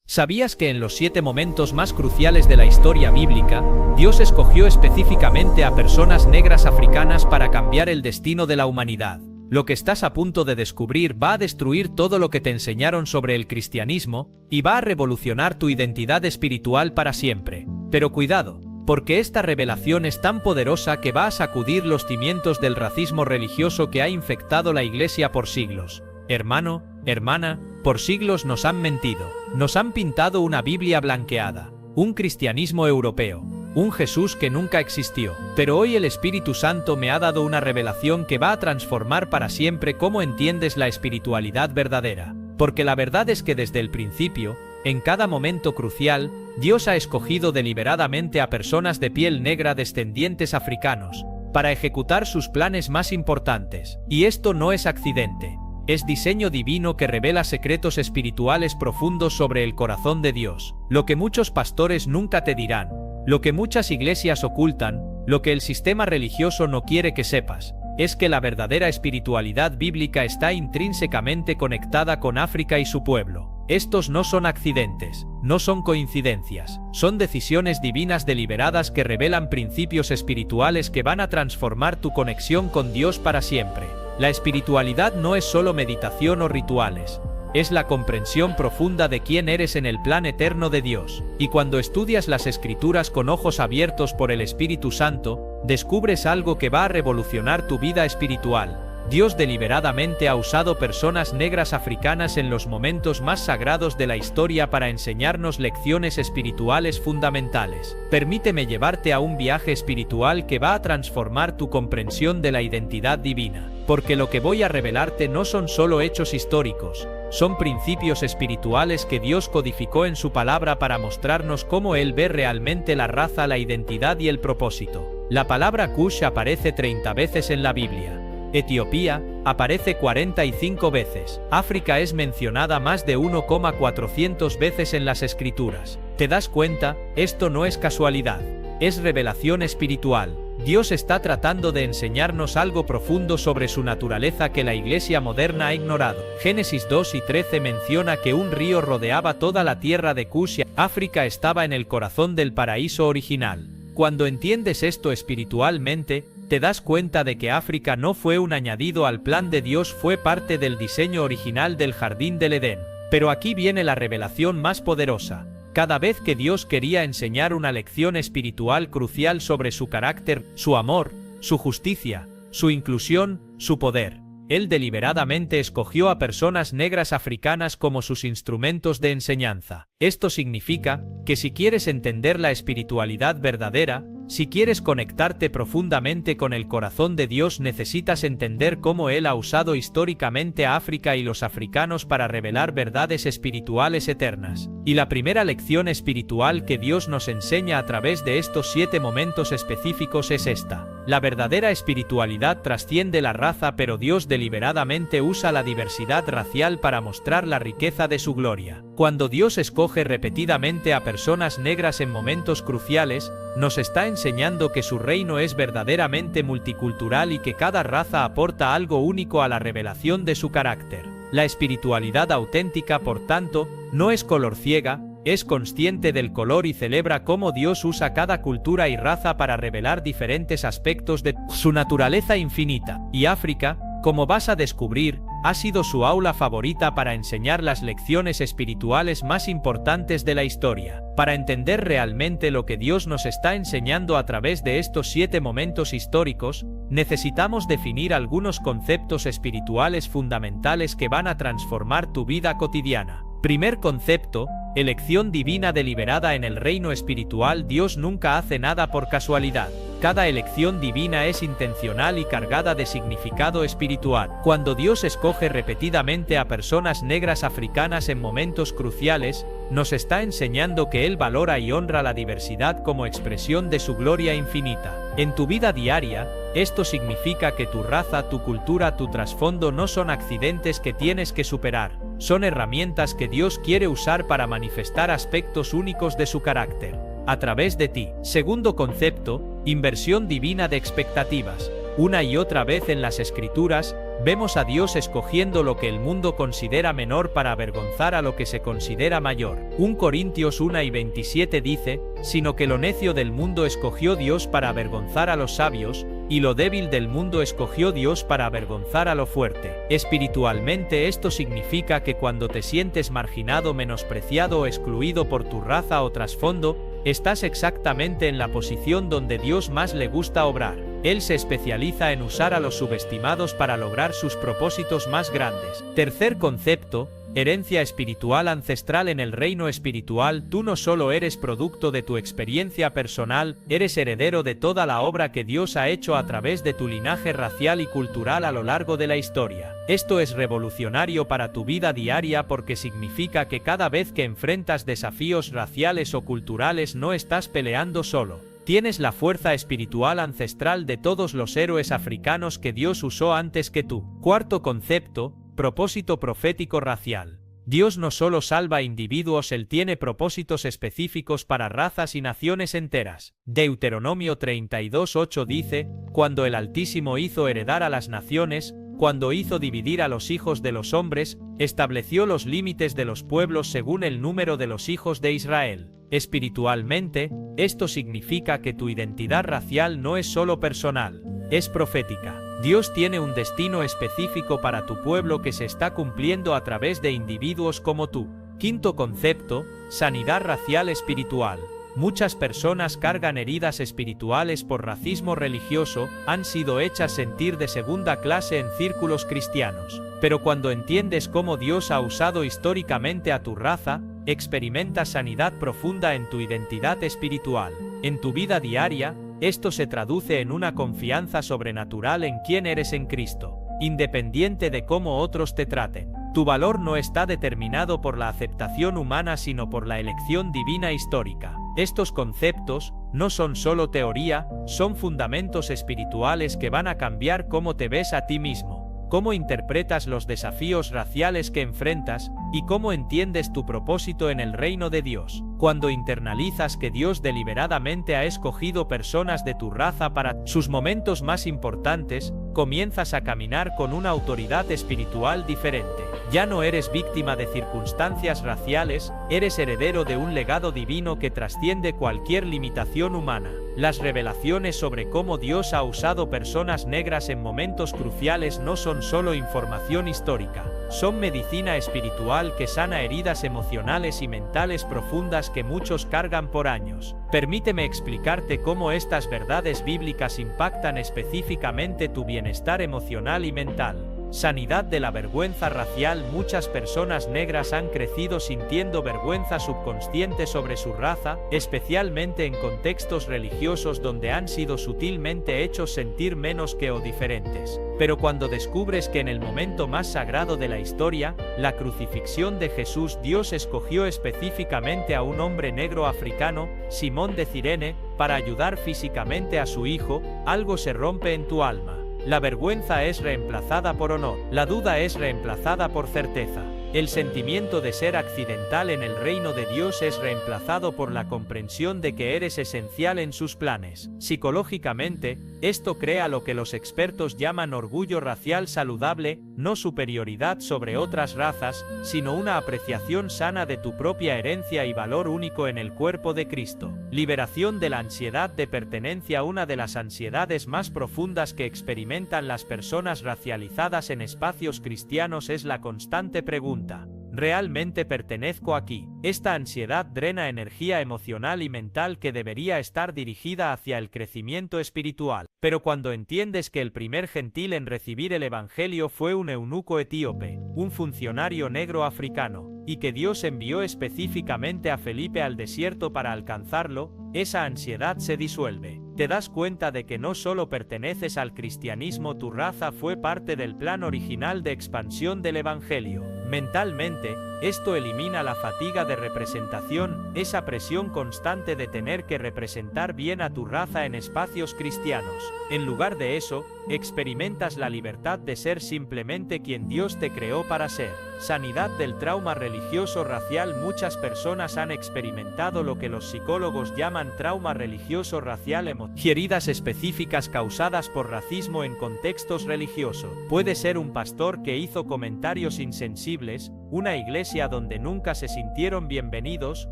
¿Sabías que en los 7 momentos más cruciales de la historia bíblica, Dios escogió específicamente a personas negras africanas para cambiar el destino de la humanidad? Lo que estás a punto de descubrir va a destruir todo lo que te enseñaron sobre el cristianismo y va a revolucionar tu identidad espiritual para siempre. Pero cuidado, porque esta revelación es tan poderosa que va a sacudir los cimientos del racismo religioso que ha infectado la Iglesia por siglos. Hermano, hermana, por siglos nos han mentido, nos han pintado una Biblia blanqueada, un cristianismo europeo, un Jesús que nunca existió. Pero hoy el Espíritu Santo me ha dado una revelación que va a transformar para siempre cómo entiendes la espiritualidad verdadera. Porque la verdad es que desde el principio, en cada momento crucial, Dios ha escogido deliberadamente a personas de piel negra descendientes africanos, para ejecutar sus planes más importantes. Y esto no es accidente. Es diseño divino que revela secretos espirituales profundos sobre el corazón de Dios. Lo que muchos pastores nunca te dirán, lo que muchas iglesias ocultan, lo que el sistema religioso no quiere que sepas, es que la verdadera espiritualidad bíblica está intrínsecamente conectada con África y su pueblo. Estos no son accidentes, no son coincidencias, son decisiones divinas deliberadas que revelan principios espirituales que van a transformar tu conexión con Dios para siempre. La espiritualidad no es solo meditación o rituales, es la comprensión profunda de quién eres en el plan eterno de Dios. Y cuando estudias las Escrituras con ojos abiertos por el Espíritu Santo, descubres algo que va a revolucionar tu vida espiritual. Dios deliberadamente ha usado personas negras africanas en los momentos más sagrados de la historia para enseñarnos lecciones espirituales fundamentales. Permíteme llevarte a un viaje espiritual que va a transformar tu comprensión de la identidad divina. Porque lo que voy a revelarte no son solo hechos históricos, son principios espirituales que Dios codificó en su palabra para mostrarnos cómo Él ve realmente la raza, la identidad y el propósito. La palabra Cush aparece 30 veces en la Biblia. Etiopía aparece 45 veces. África es mencionada más de 1,400 veces en las Escrituras. ¿Te das cuenta? Esto no es casualidad, es revelación espiritual. Dios está tratando de enseñarnos algo profundo sobre su naturaleza que la Iglesia moderna ha ignorado. Génesis 2 y 13 menciona que un río rodeaba toda la tierra de Cush y África estaba en el corazón del paraíso original. Cuando entiendes esto espiritualmente, te das cuenta de que África no fue un añadido al plan de Dios, fue parte del diseño original del jardín del Edén. Pero aquí viene la revelación más poderosa. Cada vez que Dios quería enseñar una lección espiritual crucial sobre su carácter, su amor, su justicia, su inclusión, su poder, Él deliberadamente escogió a personas negras africanas como sus instrumentos de enseñanza. Esto significa que si quieres entender la espiritualidad verdadera, si quieres conectarte profundamente con el corazón de Dios, necesitas entender cómo Él ha usado históricamente a África y los africanos para revelar verdades espirituales eternas. Y la primera lección espiritual que Dios nos enseña a través de estos 7 momentos específicos es esta. La verdadera espiritualidad trasciende la raza, pero Dios deliberadamente usa la diversidad racial para mostrar la riqueza de su gloria. Cuando Dios escoge repetidamente a personas negras en momentos cruciales, nos está enseñando que su reino es verdaderamente multicultural y que cada raza aporta algo único a la revelación de su carácter. La espiritualidad auténtica, por tanto, no es color ciega, es consciente del color y celebra cómo Dios usa cada cultura y raza para revelar diferentes aspectos de su naturaleza infinita. Y África, como vas a descubrir, ha sido su aula favorita para enseñar las lecciones espirituales más importantes de la historia. Para entender realmente lo que Dios nos está enseñando a través de estos 7 momentos históricos, necesitamos definir algunos conceptos espirituales fundamentales que van a transformar tu vida cotidiana. Primer concepto: elección divina deliberada en el reino espiritual. Dios nunca hace nada por casualidad. Cada elección divina es intencional y cargada de significado espiritual. Cuando Dios escoge repetidamente a personas negras africanas en momentos cruciales, nos está enseñando que Él valora y honra la diversidad como expresión de su gloria infinita. En tu vida diaria, esto significa que tu raza, tu cultura, tu trasfondo no son accidentes que tienes que superar, son herramientas que Dios quiere usar para manifestar aspectos únicos de su carácter a través de ti. Segundo concepto: inversión divina de expectativas. Una y otra vez en las Escrituras, Vemos a Dios escogiendo lo que el mundo considera menor para avergonzar a lo que se considera mayor. 1 Corintios 1:27 dice, sino que lo necio del mundo escogió Dios para avergonzar a los sabios, y lo débil del mundo escogió Dios para avergonzar a lo fuerte. Espiritualmente esto significa que cuando te sientes marginado, menospreciado o excluido por tu raza o trasfondo, estás exactamente en la posición donde Dios más le gusta obrar. Él se especializa en usar a los subestimados para lograr sus propósitos más grandes. Tercer concepto, herencia espiritual ancestral en el reino espiritual. Tú no solo eres producto de tu experiencia personal, eres heredero de toda la obra que Dios ha hecho a través de tu linaje racial y cultural a lo largo de la historia. Esto es revolucionario para tu vida diaria porque significa que cada vez que enfrentas desafíos raciales o culturales no estás peleando solo. Tienes la fuerza espiritual ancestral de todos los héroes africanos que Dios usó antes que tú. Cuarto concepto, propósito profético racial. Dios no solo salva individuos, Él tiene propósitos específicos para razas y naciones enteras. Deuteronomio 32:8 dice, cuando el Altísimo hizo heredar a las naciones, cuando hizo dividir a los hijos de los hombres, estableció los límites de los pueblos según el número de los hijos de Israel. Espiritualmente, esto significa que tu identidad racial no es solo personal, es profética. Dios tiene un destino específico para tu pueblo que se está cumpliendo a través de individuos como tú. Quinto concepto, sanidad racial espiritual. Muchas personas cargan heridas espirituales por racismo religioso, han sido hechas sentir de segunda clase en círculos cristianos. Pero cuando entiendes cómo Dios ha usado históricamente a tu raza, experimentas sanidad profunda en tu identidad espiritual. En tu vida diaria, esto se traduce en una confianza sobrenatural en quién eres en Cristo, independiente de cómo otros te traten. Tu valor no está determinado por la aceptación humana sino por la elección divina histórica. Estos conceptos no son solo teoría, son fundamentos espirituales que van a cambiar cómo te ves a ti mismo, cómo interpretas los desafíos raciales que enfrentas y cómo entiendes tu propósito en el reino de Dios. Cuando internalizas que Dios deliberadamente ha escogido personas de tu raza para sus momentos más importantes, comienzas a caminar con una autoridad espiritual diferente. Ya no eres víctima de circunstancias raciales, eres heredero de un legado divino que trasciende cualquier limitación humana. Las revelaciones sobre cómo Dios ha usado personas negras en momentos cruciales no son solo información histórica, son medicina espiritual que sana heridas emocionales y mentales profundas que muchos cargan por años. Permíteme explicarte cómo estas verdades bíblicas impactan específicamente tu bienestar emocional y mental. Sanidad de la vergüenza racial. Muchas personas negras han crecido sintiendo vergüenza subconsciente sobre su raza, especialmente en contextos religiosos donde han sido sutilmente hechos sentir menos que o diferentes. Pero cuando descubres que en el momento más sagrado de la historia, la crucifixión de Jesús, Dios escogió específicamente a un hombre negro africano, Simón de Cirene, para ayudar físicamente a su hijo, algo se rompe en tu alma. La vergüenza es reemplazada por honor. La duda es reemplazada por certeza. El sentimiento de ser accidental en el reino de Dios es reemplazado por la comprensión de que eres esencial en sus planes. Psicológicamente, esto crea lo que los expertos llaman orgullo racial saludable, no superioridad sobre otras razas, sino una apreciación sana de tu propia herencia y valor único en el cuerpo de Cristo. Liberación de la ansiedad de pertenencia. Una de las ansiedades más profundas que experimentan las personas racializadas en espacios cristianos es la constante pregunta: ¿realmente pertenezco aquí? Esta ansiedad drena energía emocional y mental que debería estar dirigida hacia el crecimiento espiritual. Pero cuando entiendes que el primer gentil en recibir el evangelio fue un eunuco etíope, un funcionario negro africano, y que Dios envió específicamente a Felipe al desierto para alcanzarlo, esa ansiedad se disuelve. Te das cuenta de que no solo perteneces al cristianismo, tu raza fue parte del plan original de expansión del evangelio. Mentalmente, Esto elimina la fatiga de representación, esa presión constante de tener que representar bien a tu raza en espacios cristianos. En lugar de eso, experimentas la libertad de ser simplemente quien Dios te creó para ser. Sanidad del trauma religioso racial. Muchas personas han experimentado lo que los psicólogos llaman trauma religioso racial emocional. Heridas específicas causadas por racismo en contextos religiosos. Puede ser un pastor que hizo comentarios insensibles, una iglesia donde nunca se sintieron bienvenidos,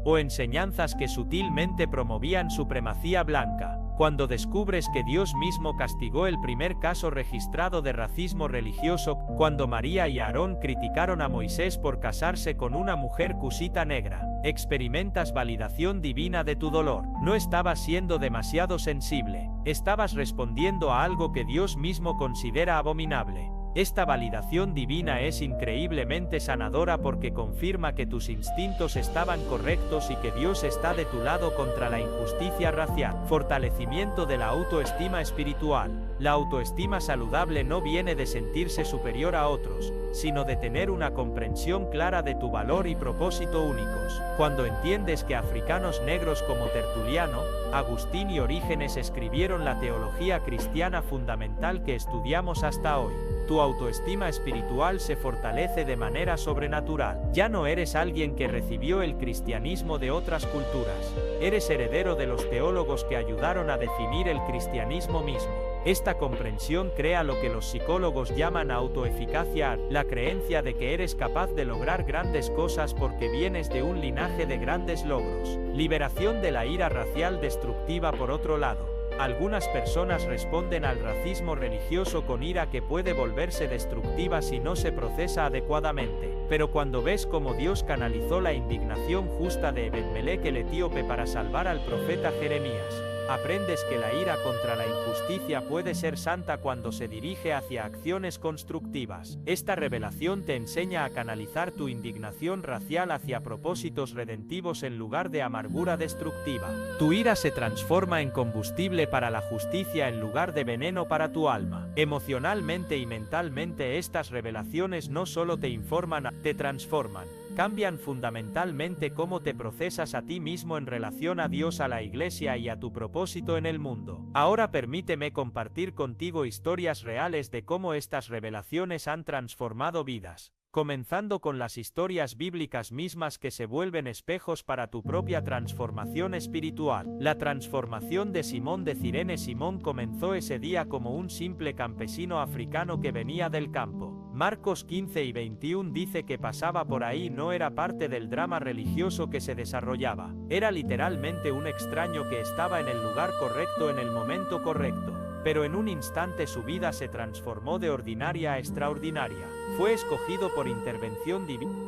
o enseñanzas que sutilmente promovían supremacía blanca. Cuando descubres que Dios mismo castigó el primer caso registrado de racismo religioso, cuando María y Aarón criticaron a Moisés por casarse con una mujer cusita negra, experimentas validación divina de tu dolor. No estabas siendo demasiado sensible, estabas respondiendo a algo que Dios mismo considera abominable. Esta validación divina es increíblemente sanadora porque confirma que tus instintos estaban correctos y que Dios está de tu lado contra la injusticia racial. Fortalecimiento de la autoestima espiritual. La autoestima saludable no viene de sentirse superior a otros, sino de tener una comprensión clara de tu valor y propósito únicos. Cuando entiendes que africanos negros como Tertuliano, Agustín y Orígenes escribieron la teología cristiana fundamental que estudiamos hasta hoy, tu autoestima espiritual se fortalece de manera sobrenatural. Ya no eres alguien que recibió el cristianismo de otras culturas, eres heredero de los teólogos que ayudaron a definir el cristianismo mismo. Esta comprensión crea lo que los psicólogos llaman autoeficacia, la creencia de que eres capaz de lograr grandes cosas porque vienes de un linaje de grandes logros. Liberación de la ira racial destructiva. Por otro lado, algunas personas responden al racismo religioso con ira que puede volverse destructiva si no se procesa adecuadamente. Pero cuando ves cómo Dios canalizó la indignación justa de Ebed-Melech el etíope para salvar al profeta Jeremías, aprendes que la ira contra la injusticia puede ser santa cuando se dirige hacia acciones constructivas. Esta revelación te enseña a canalizar tu indignación racial hacia propósitos redentivos en lugar de amargura destructiva. Tu ira se transforma en combustible para la justicia en lugar de veneno para tu alma. Emocionalmente y mentalmente, estas revelaciones no solo te informan, te transforman. Cambian fundamentalmente cómo te procesas a ti mismo en relación a Dios, a la iglesia y a tu propósito en el mundo. Ahora permíteme compartir contigo historias reales de cómo estas revelaciones han transformado vidas, comenzando con las historias bíblicas mismas que se vuelven espejos para tu propia transformación espiritual. La transformación de Simón de Cirene. Simón comenzó ese día como un simple campesino africano que venía del campo. Marcos 15 y 21 dice que pasaba por ahí. No era parte del drama religioso que se desarrollaba, era literalmente un extraño que estaba en el lugar correcto en el momento correcto. Pero en un instante su vida se transformó de ordinaria a extraordinaria. Fue escogido por intervención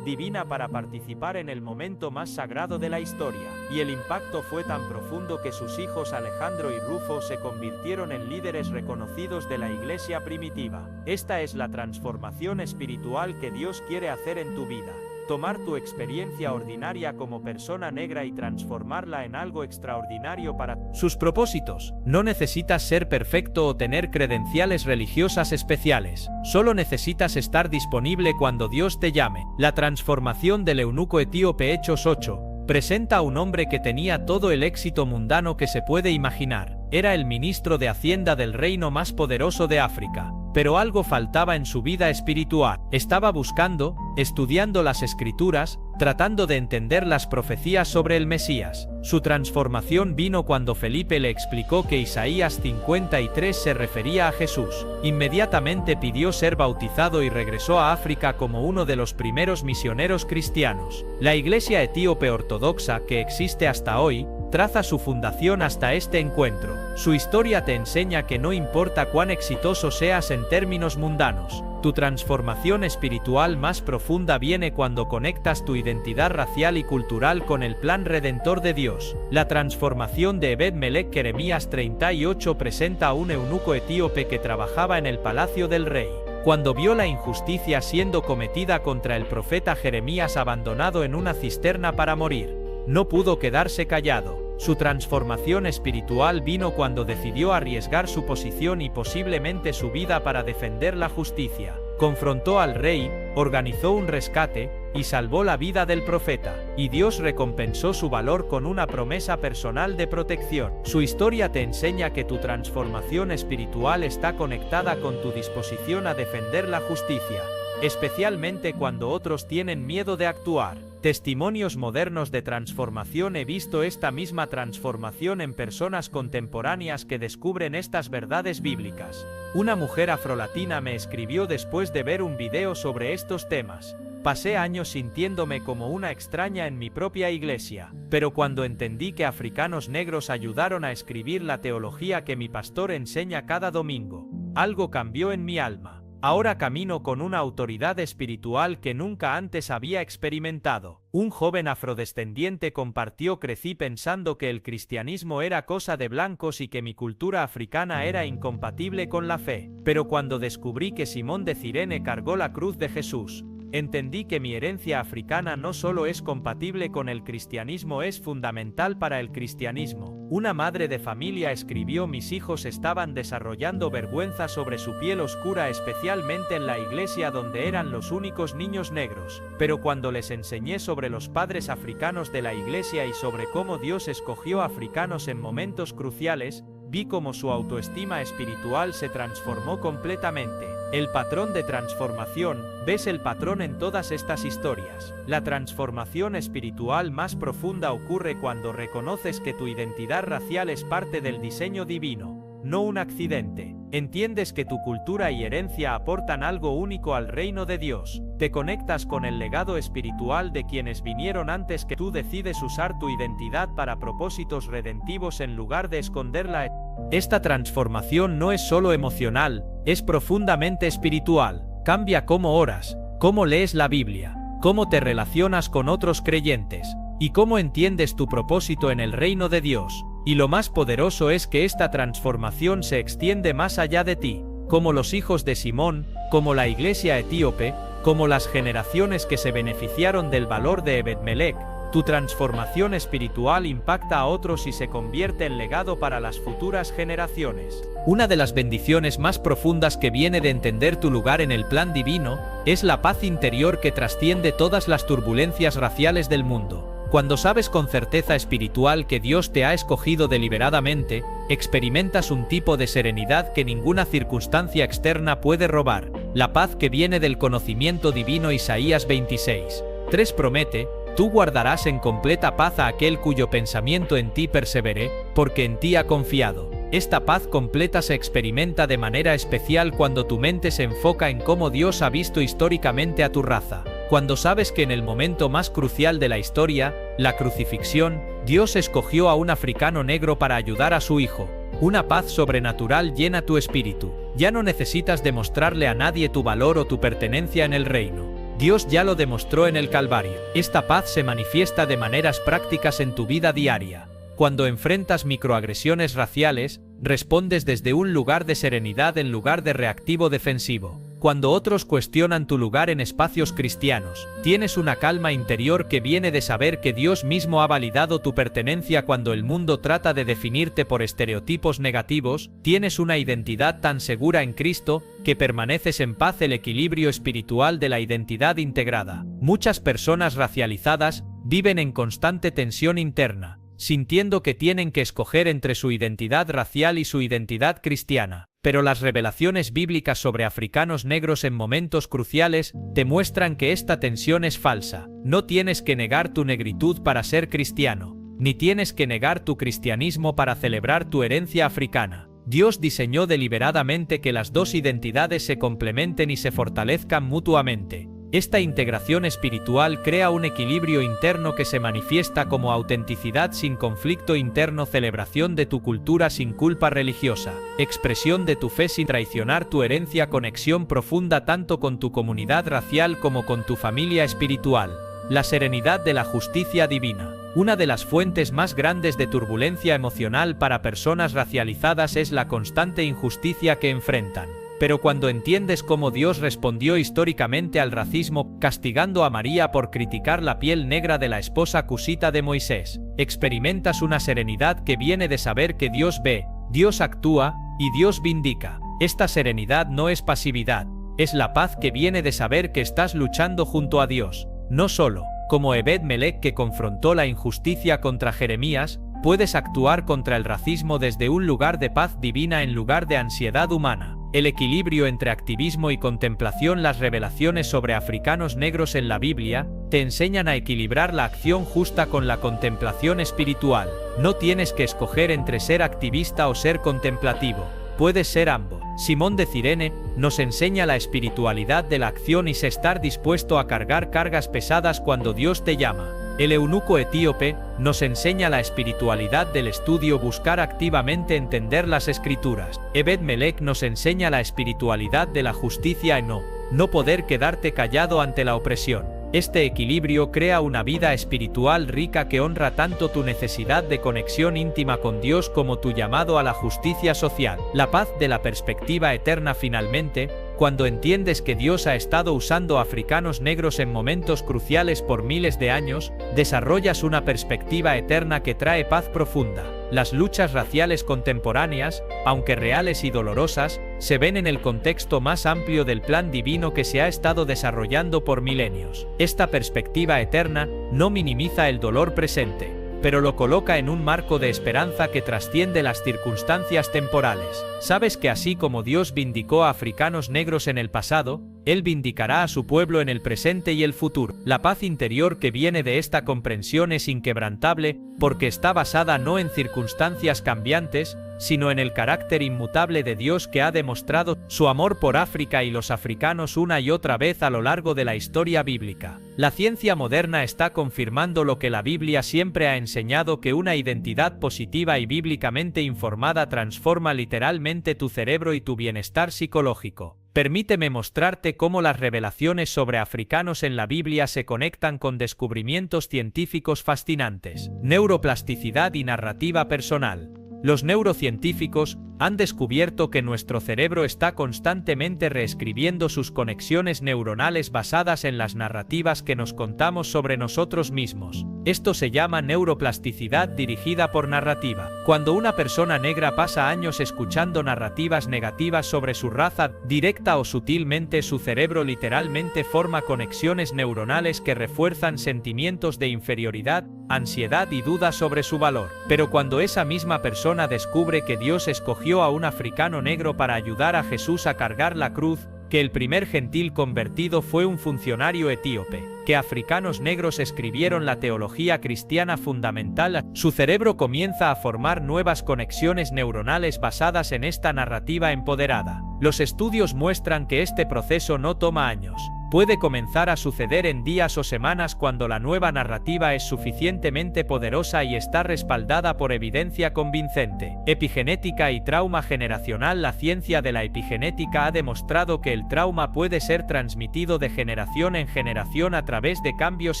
divina para participar en el momento más sagrado de la historia, y el impacto fue tan profundo que sus hijos Alejandro y Rufo se convirtieron en líderes reconocidos de la iglesia primitiva. Esta es la transformación espiritual que Dios quiere hacer en tu vida. Tomar tu experiencia ordinaria como persona negra y transformarla en algo extraordinario para sus propósitos. No necesitas ser perfecto o tener credenciales religiosas especiales. Solo necesitas estar disponible cuando Dios te llame. La transformación del eunuco etíope. Hechos 8. Presenta a un hombre que tenía todo el éxito mundano que se puede imaginar. Era el ministro de Hacienda del reino más poderoso de África. Pero algo faltaba en su vida espiritual. Estaba buscando, estudiando las escrituras, tratando de entender las profecías sobre el Mesías. Su transformación vino cuando Felipe le explicó que Isaías 53 se refería a Jesús. Inmediatamente pidió ser bautizado y regresó a África como uno de los primeros misioneros cristianos. La iglesia etíope ortodoxa, que existe hasta hoy, traza su fundación hasta este encuentro. Su historia te enseña que no importa cuán exitoso seas en términos mundanos, tu transformación espiritual más profunda viene cuando conectas tu identidad racial y cultural con el plan redentor de Dios. La transformación de Ebed-Melech. Jeremías 38 presenta a un eunuco etíope que trabajaba en el palacio del rey. Cuando vio la injusticia siendo cometida contra el profeta Jeremías abandonado en una cisterna para morir, no pudo quedarse callado. Su transformación espiritual vino cuando decidió arriesgar su posición y posiblemente su vida para defender la justicia. Confrontó al rey, organizó un rescate, y salvó la vida del profeta, y Dios recompensó su valor con una promesa personal de protección. Su historia te enseña que tu transformación espiritual está conectada con tu disposición a defender la justicia, especialmente cuando otros tienen miedo de actuar. Testimonios modernos de transformación. He visto esta misma transformación en personas contemporáneas que descubren estas verdades bíblicas. Una mujer afrolatina me escribió después de ver un video sobre estos temas. Pasé años sintiéndome como una extraña en mi propia iglesia, pero cuando entendí que africanos negros ayudaron a escribir la teología que mi pastor enseña cada domingo, algo cambió en mi alma. Ahora camino con una autoridad espiritual que nunca antes había experimentado. Un joven afrodescendiente compartió: crecí pensando que el cristianismo era cosa de blancos y que mi cultura africana era incompatible con la fe. Pero cuando descubrí que Simón de Cirene cargó la cruz de Jesús, entendí que mi herencia africana no solo es compatible con el cristianismo, es fundamental para el cristianismo. Una madre de familia escribió: mis hijos estaban desarrollando vergüenza sobre su piel oscura, especialmente en la iglesia donde eran los únicos niños negros. Pero cuando les enseñé sobre los padres africanos de la iglesia y sobre cómo Dios escogió africanos en momentos cruciales, vi cómo su autoestima espiritual se transformó completamente. El patrón de transformación. ¿Ves el patrón en todas estas historias? La transformación espiritual más profunda ocurre cuando reconoces que tu identidad racial es parte del diseño divino, no un accidente. Entiendes que tu cultura y herencia aportan algo único al reino de Dios. Te conectas con el legado espiritual de quienes vinieron antes que tú. Decides usar tu identidad para propósitos redentivos en lugar de esconderla. Esta transformación no es solo emocional, es profundamente espiritual. Cambia cómo oras, cómo lees la Biblia, cómo te relacionas con otros creyentes, y cómo entiendes tu propósito en el reino de Dios. Y lo más poderoso es que esta transformación se extiende más allá de ti, como los hijos de Simón, como la iglesia etíope, como las generaciones que se beneficiaron del valor de Ebed-Melech. Tu transformación espiritual impacta a otros y se convierte en legado para las futuras generaciones. Una de las bendiciones más profundas que viene de entender tu lugar en el plan divino es la paz interior que trasciende todas las turbulencias raciales del mundo. Cuando sabes con certeza espiritual que Dios te ha escogido deliberadamente, experimentas un tipo de serenidad que ninguna circunstancia externa puede robar. La paz que viene del conocimiento divino. Isaías 26:3 promete: tú guardarás en completa paz a aquel cuyo pensamiento en ti persevere, porque en ti ha confiado. Esta paz completa se experimenta de manera especial cuando tu mente se enfoca en cómo Dios ha visto históricamente a tu raza. Cuando sabes que en el momento más crucial de la historia, la crucifixión, Dios escogió a un africano negro para ayudar a su hijo. Una paz sobrenatural llena tu espíritu. Ya no necesitas demostrarle a nadie tu valor o tu pertenencia en el reino. Dios ya lo demostró en el Calvario. Esta paz se manifiesta de maneras prácticas en tu vida diaria. Cuando enfrentas microagresiones raciales, respondes desde un lugar de serenidad en lugar de reactivo defensivo. Cuando otros cuestionan tu lugar en espacios cristianos, tienes una calma interior que viene de saber que Dios mismo ha validado tu pertenencia. Cuando el mundo trata de definirte por estereotipos negativos, tienes una identidad tan segura en Cristo que permaneces en paz. El equilibrio espiritual de la identidad integrada. Muchas personas racializadas viven en constante tensión interna, sintiendo que tienen que escoger entre su identidad racial y su identidad cristiana. Pero las revelaciones bíblicas sobre africanos negros en momentos cruciales te muestran que esta tensión es falsa. No tienes que negar tu negritud para ser cristiano, ni tienes que negar tu cristianismo para celebrar tu herencia africana. Dios diseñó deliberadamente que las dos identidades se complementen y se fortalezcan mutuamente. Esta integración espiritual crea un equilibrio interno que se manifiesta como autenticidad sin conflicto interno, celebración de tu cultura sin culpa religiosa, expresión de tu fe sin traicionar tu herencia, conexión profunda tanto con tu comunidad racial como con tu familia espiritual. La serenidad de la justicia divina. Una de las fuentes más grandes de turbulencia emocional para personas racializadas es la constante injusticia que enfrentan. Pero cuando entiendes cómo Dios respondió históricamente al racismo, castigando a María por criticar la piel negra de la esposa cusita de Moisés, experimentas una serenidad que viene de saber que Dios ve, Dios actúa y Dios vindica. Esta serenidad no es pasividad, es la paz que viene de saber que estás luchando junto a Dios. No solo, como Ebed-Melech que confrontó la injusticia contra Jeremías, puedes actuar contra el racismo desde un lugar de paz divina en lugar de ansiedad humana. El equilibrio entre activismo y contemplación. Las revelaciones sobre africanos negros en la Biblia te enseñan a equilibrar la acción justa con la contemplación espiritual. No tienes que escoger entre ser activista o ser contemplativo. Puedes ser ambos. Simón de Cirene nos enseña la espiritualidad de la acción y estar dispuesto a cargar cargas pesadas cuando Dios te llama. El eunuco etíope nos enseña la espiritualidad del estudio, buscar activamente entender las escrituras. Ebed-Melech nos enseña la espiritualidad de la justicia y no poder quedarte callado ante la opresión. Este equilibrio crea una vida espiritual rica que honra tanto tu necesidad de conexión íntima con Dios como tu llamado a la justicia social. La paz de la perspectiva eterna. Finalmente, cuando entiendes que Dios ha estado usando africanos negros en momentos cruciales por miles de años, desarrollas una perspectiva eterna que trae paz profunda. Las luchas raciales contemporáneas, aunque reales y dolorosas, se ven en el contexto más amplio del plan divino que se ha estado desarrollando por milenios. Esta perspectiva eterna no minimiza el dolor presente, pero lo coloca en un marco de esperanza que trasciende las circunstancias temporales. Sabes que así como Dios vindicó a africanos negros en el pasado, Él vindicará a su pueblo en el presente y el futuro. La paz interior que viene de esta comprensión es inquebrantable, porque está basada no en circunstancias cambiantes, sino en el carácter inmutable de Dios que ha demostrado su amor por África y los africanos una y otra vez a lo largo de la historia bíblica. La ciencia moderna está confirmando lo que la Biblia siempre ha enseñado, que una identidad positiva y bíblicamente informada transforma literalmente tu cerebro y tu bienestar psicológico. Permíteme mostrarte cómo las revelaciones sobre africanos en la Biblia se conectan con descubrimientos científicos fascinantes. Neuroplasticidad y narrativa personal. Los neurocientíficos han descubierto que nuestro cerebro está constantemente reescribiendo sus conexiones neuronales basadas en las narrativas que nos contamos sobre nosotros mismos. Esto se llama neuroplasticidad dirigida por narrativa. Cuando una persona negra pasa años escuchando narrativas negativas sobre su raza, directa o sutilmente, su cerebro literalmente forma conexiones neuronales que refuerzan sentimientos de inferioridad, ansiedad y duda sobre su valor. Pero cuando esa misma persona descubre que Dios escogió a un africano negro para ayudar a Jesús a cargar la cruz, que el primer gentil convertido fue un funcionario etíope, que africanos negros escribieron la teología cristiana fundamental, su cerebro comienza a formar nuevas conexiones neuronales basadas en esta narrativa empoderada. Los estudios muestran que este proceso no toma años. Puede comenzar a suceder en días o semanas cuando la nueva narrativa es suficientemente poderosa y está respaldada por evidencia convincente. Epigenética y trauma generacional. La ciencia de la epigenética ha demostrado que el trauma puede ser transmitido de generación en generación a través de cambios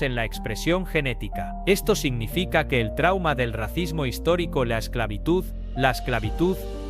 en la expresión genética. Esto significa que el trauma del racismo histórico, la esclavitud,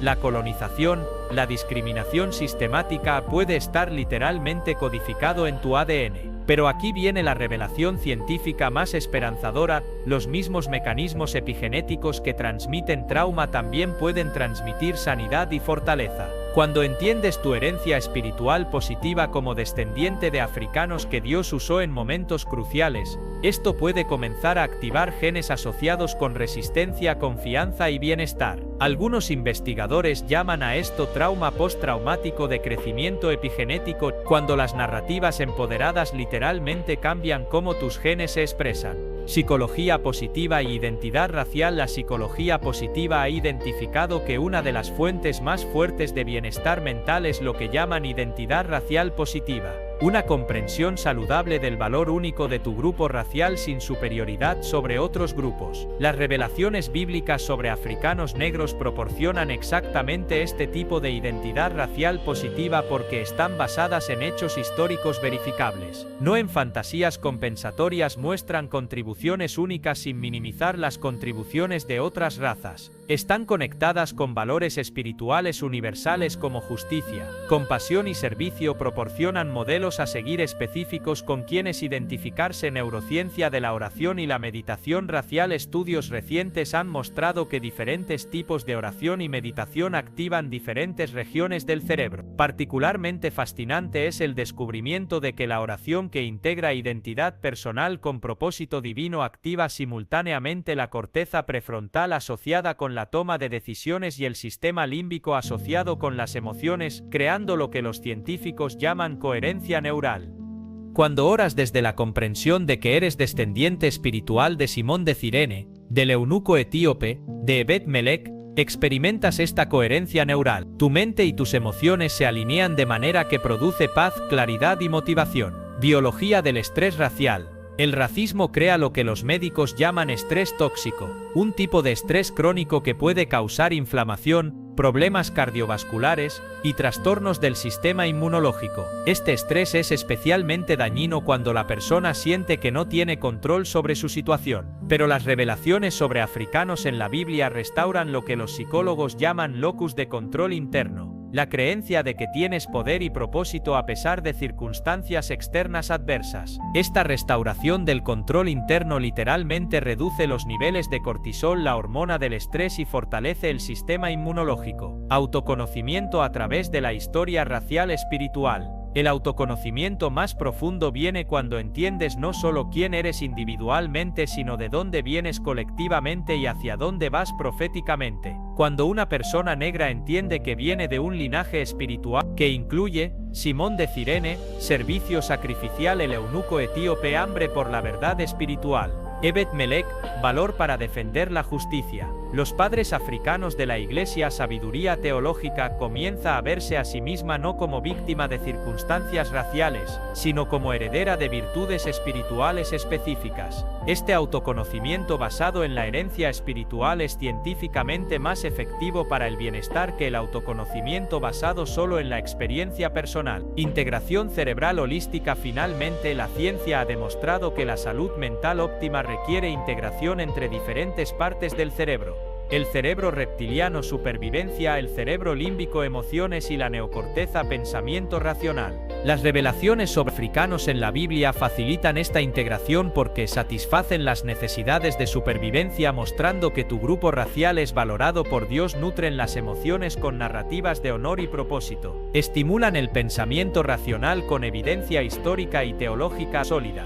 la colonización, la discriminación sistemática puede estar literalmente codificado en tu ADN. Pero aquí viene la revelación científica más esperanzadora: los mismos mecanismos epigenéticos que transmiten trauma también pueden transmitir sanidad y fortaleza. Cuando entiendes tu herencia espiritual positiva como descendiente de africanos que Dios usó en momentos cruciales, esto puede comenzar a activar genes asociados con resistencia, confianza y bienestar. Algunos investigadores llaman a esto trauma postraumático de crecimiento epigenético, cuando las narrativas empoderadas literalmente cambian cómo tus genes se expresan. Psicología positiva y identidad racial. La psicología positiva ha identificado que una de las fuentes más fuertes de bienestar mental es lo que llaman identidad racial positiva. Una comprensión saludable del valor único de tu grupo racial sin superioridad sobre otros grupos. Las revelaciones bíblicas sobre africanos negros proporcionan exactamente este tipo de identidad racial positiva porque están basadas en hechos históricos verificables, no en fantasías compensatorias. Muestran contribuciones únicas sin minimizar las contribuciones de otras razas. Están conectadas con valores espirituales universales como justicia, compasión y servicio. Proporcionan modelos modelos a seguir específicos con quienes identificarse. Neurociencia de la oración y la meditación racial. Estudios recientes han mostrado que diferentes tipos de oración y meditación activan diferentes regiones del cerebro. Particularmente fascinante es el descubrimiento de que la oración que integra identidad personal con propósito divino activa simultáneamente la corteza prefrontal asociada con la toma de decisiones y el sistema límbico asociado con las emociones, creando lo que los científicos llaman coherencia neural. Cuando oras desde la comprensión de que eres descendiente espiritual de Simón de Cirene, del eunuco etíope, de Ebed Melech, experimentas esta coherencia neural. Tu mente y tus emociones se alinean de manera que produce paz, claridad y motivación. Biología del estrés racial. El racismo crea lo que los médicos llaman estrés tóxico, un tipo de estrés crónico que puede causar inflamación, problemas cardiovasculares y trastornos del sistema inmunológico. Este estrés es especialmente dañino cuando la persona siente que no tiene control sobre su situación. Pero las revelaciones sobre africanos en la Biblia restauran lo que los psicólogos llaman locus de control interno. La creencia de que tienes poder y propósito a pesar de circunstancias externas adversas. Esta restauración del control interno literalmente reduce los niveles de cortisol, la hormona del estrés, y fortalece el sistema inmunológico. Autoconocimiento a través de la historia racial espiritual. El autoconocimiento más profundo viene cuando entiendes no solo quién eres individualmente, sino de dónde vienes colectivamente y hacia dónde vas proféticamente. Cuando una persona negra entiende que viene de un linaje espiritual que incluye Simón de Cirene, servicio sacrificial, el eunuco etíope, hambre por la verdad espiritual, Ebed Melech, valor para defender la justicia. Los padres africanos de la Iglesia, sabiduría teológica, comienza a verse a sí misma no como víctima de circunstancias raciales, sino como heredera de virtudes espirituales específicas. Este autoconocimiento basado en la herencia espiritual es científicamente más efectivo para el bienestar que el autoconocimiento basado solo en la experiencia personal. Integración cerebral holística. Finalmente, la ciencia ha demostrado que la salud mental óptima requiere integración entre diferentes partes del cerebro. El cerebro reptiliano, supervivencia, el cerebro límbico, emociones, y la neocorteza, pensamiento racional. Las revelaciones sobre africanos en la Biblia facilitan esta integración porque satisfacen las necesidades de supervivencia, mostrando que tu grupo racial es valorado por Dios. Nutren las emociones con narrativas de honor y propósito. Estimulan el pensamiento racional con evidencia histórica y teológica sólida.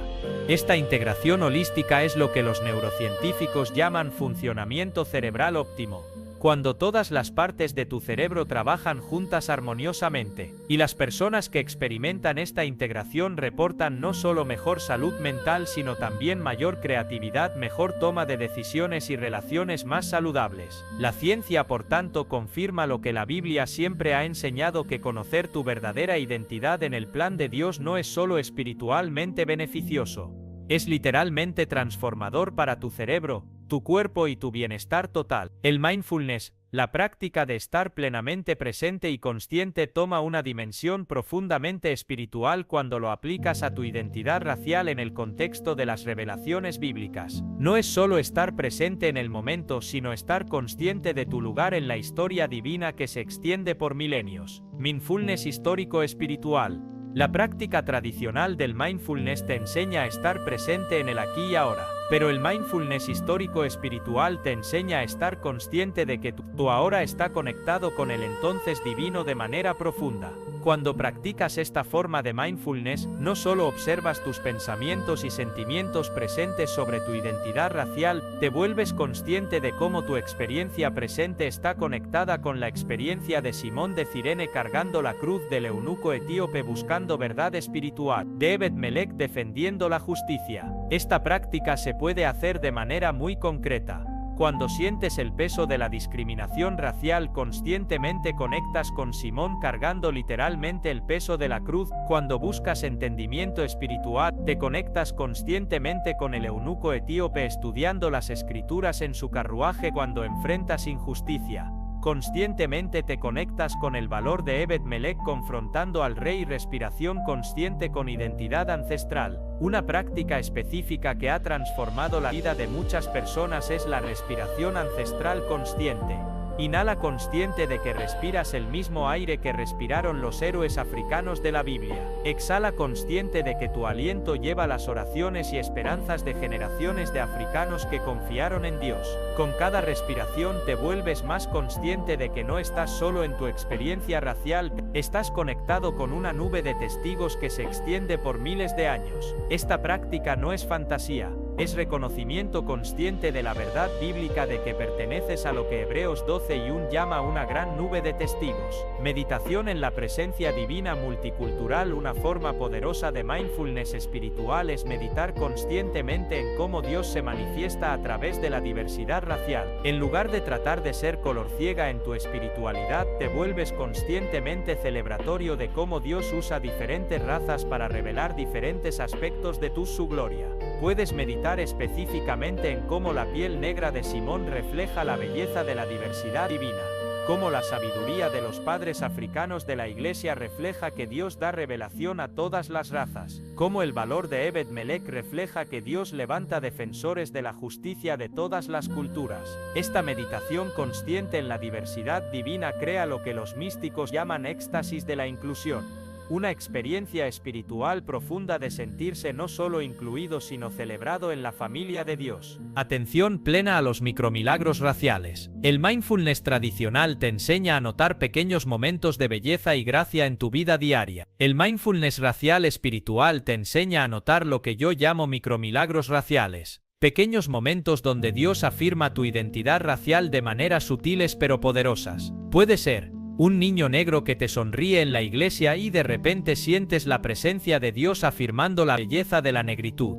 Esta integración holística es lo que los neurocientíficos llaman funcionamiento cerebral óptimo, cuando todas las partes de tu cerebro trabajan juntas armoniosamente, y las personas que experimentan esta integración reportan no solo mejor salud mental, sino también mayor creatividad, mejor toma de decisiones y relaciones más saludables. La ciencia, por tanto, confirma lo que la Biblia siempre ha enseñado, que conocer tu verdadera identidad en el plan de Dios no es solo espiritualmente beneficioso, es literalmente transformador para tu cerebro, tu cuerpo y tu bienestar total. El mindfulness, la práctica de estar plenamente presente y consciente, toma una dimensión profundamente espiritual cuando lo aplicas a tu identidad racial en el contexto de las revelaciones bíblicas. No es solo estar presente en el momento, sino estar consciente de tu lugar en la historia divina que se extiende por milenios. Mindfulness histórico espiritual. La práctica tradicional del mindfulness te enseña a estar presente en el aquí y ahora, pero el mindfulness histórico espiritual te enseña a estar consciente de que tu ahora está conectado con el entonces divino de manera profunda. Cuando practicas esta forma de mindfulness, no solo observas tus pensamientos y sentimientos presentes sobre tu identidad racial, te vuelves consciente de cómo tu experiencia presente está conectada con la experiencia de Simón de Cirene cargando la cruz, del eunuco etíope buscando verdad espiritual, de Ebed Melech defendiendo la justicia. Esta práctica se puede hacer de manera muy concreta. Cuando sientes el peso de la discriminación racial, conscientemente conectas con Simón cargando literalmente el peso de la cruz. Cuando buscas entendimiento espiritual, te conectas conscientemente con el eunuco etíope estudiando las escrituras en su carruaje. Cuando enfrentas injusticia, conscientemente te conectas con el valor de Ebed Melech confrontando al rey. Respiración consciente con identidad ancestral. Una práctica específica que ha transformado la vida de muchas personas es la respiración ancestral consciente. Inhala consciente de que respiras el mismo aire que respiraron los héroes africanos de la Biblia. Exhala consciente de que tu aliento lleva las oraciones y esperanzas de generaciones de africanos que confiaron en Dios. Con cada respiración te vuelves más consciente de que no estás solo en tu experiencia racial, estás conectado con una nube de testigos que se extiende por miles de años. Esta práctica no es fantasía. Es reconocimiento consciente de la verdad bíblica de que perteneces a lo que Hebreos 12:1 llama una gran nube de testigos. Meditación en la presencia divina multicultural. Una forma poderosa de mindfulness espiritual es meditar conscientemente en cómo Dios se manifiesta a través de la diversidad racial. En lugar de tratar de ser color ciega en tu espiritualidad, te vuelves conscientemente celebratorio de cómo Dios usa diferentes razas para revelar diferentes aspectos de su gloria. Puedes meditar específicamente en cómo la piel negra de Simón refleja la belleza de la diversidad divina, cómo la sabiduría de los padres africanos de la Iglesia refleja que Dios da revelación a todas las razas, cómo el valor de Ebed-Melech refleja que Dios levanta defensores de la justicia de todas las culturas. Esta meditación consciente en la diversidad divina crea lo que los místicos llaman éxtasis de la inclusión. Una experiencia espiritual profunda de sentirse no solo incluido sino celebrado en la familia de Dios. Atención plena a los micromilagros raciales. El mindfulness tradicional te enseña a notar pequeños momentos de belleza y gracia en tu vida diaria. El mindfulness racial espiritual te enseña a notar lo que yo llamo micromilagros raciales. Pequeños momentos donde Dios afirma tu identidad racial de maneras sutiles pero poderosas. Puede ser un niño negro que te sonríe en la iglesia y de repente sientes la presencia de Dios afirmando la belleza de la negritud.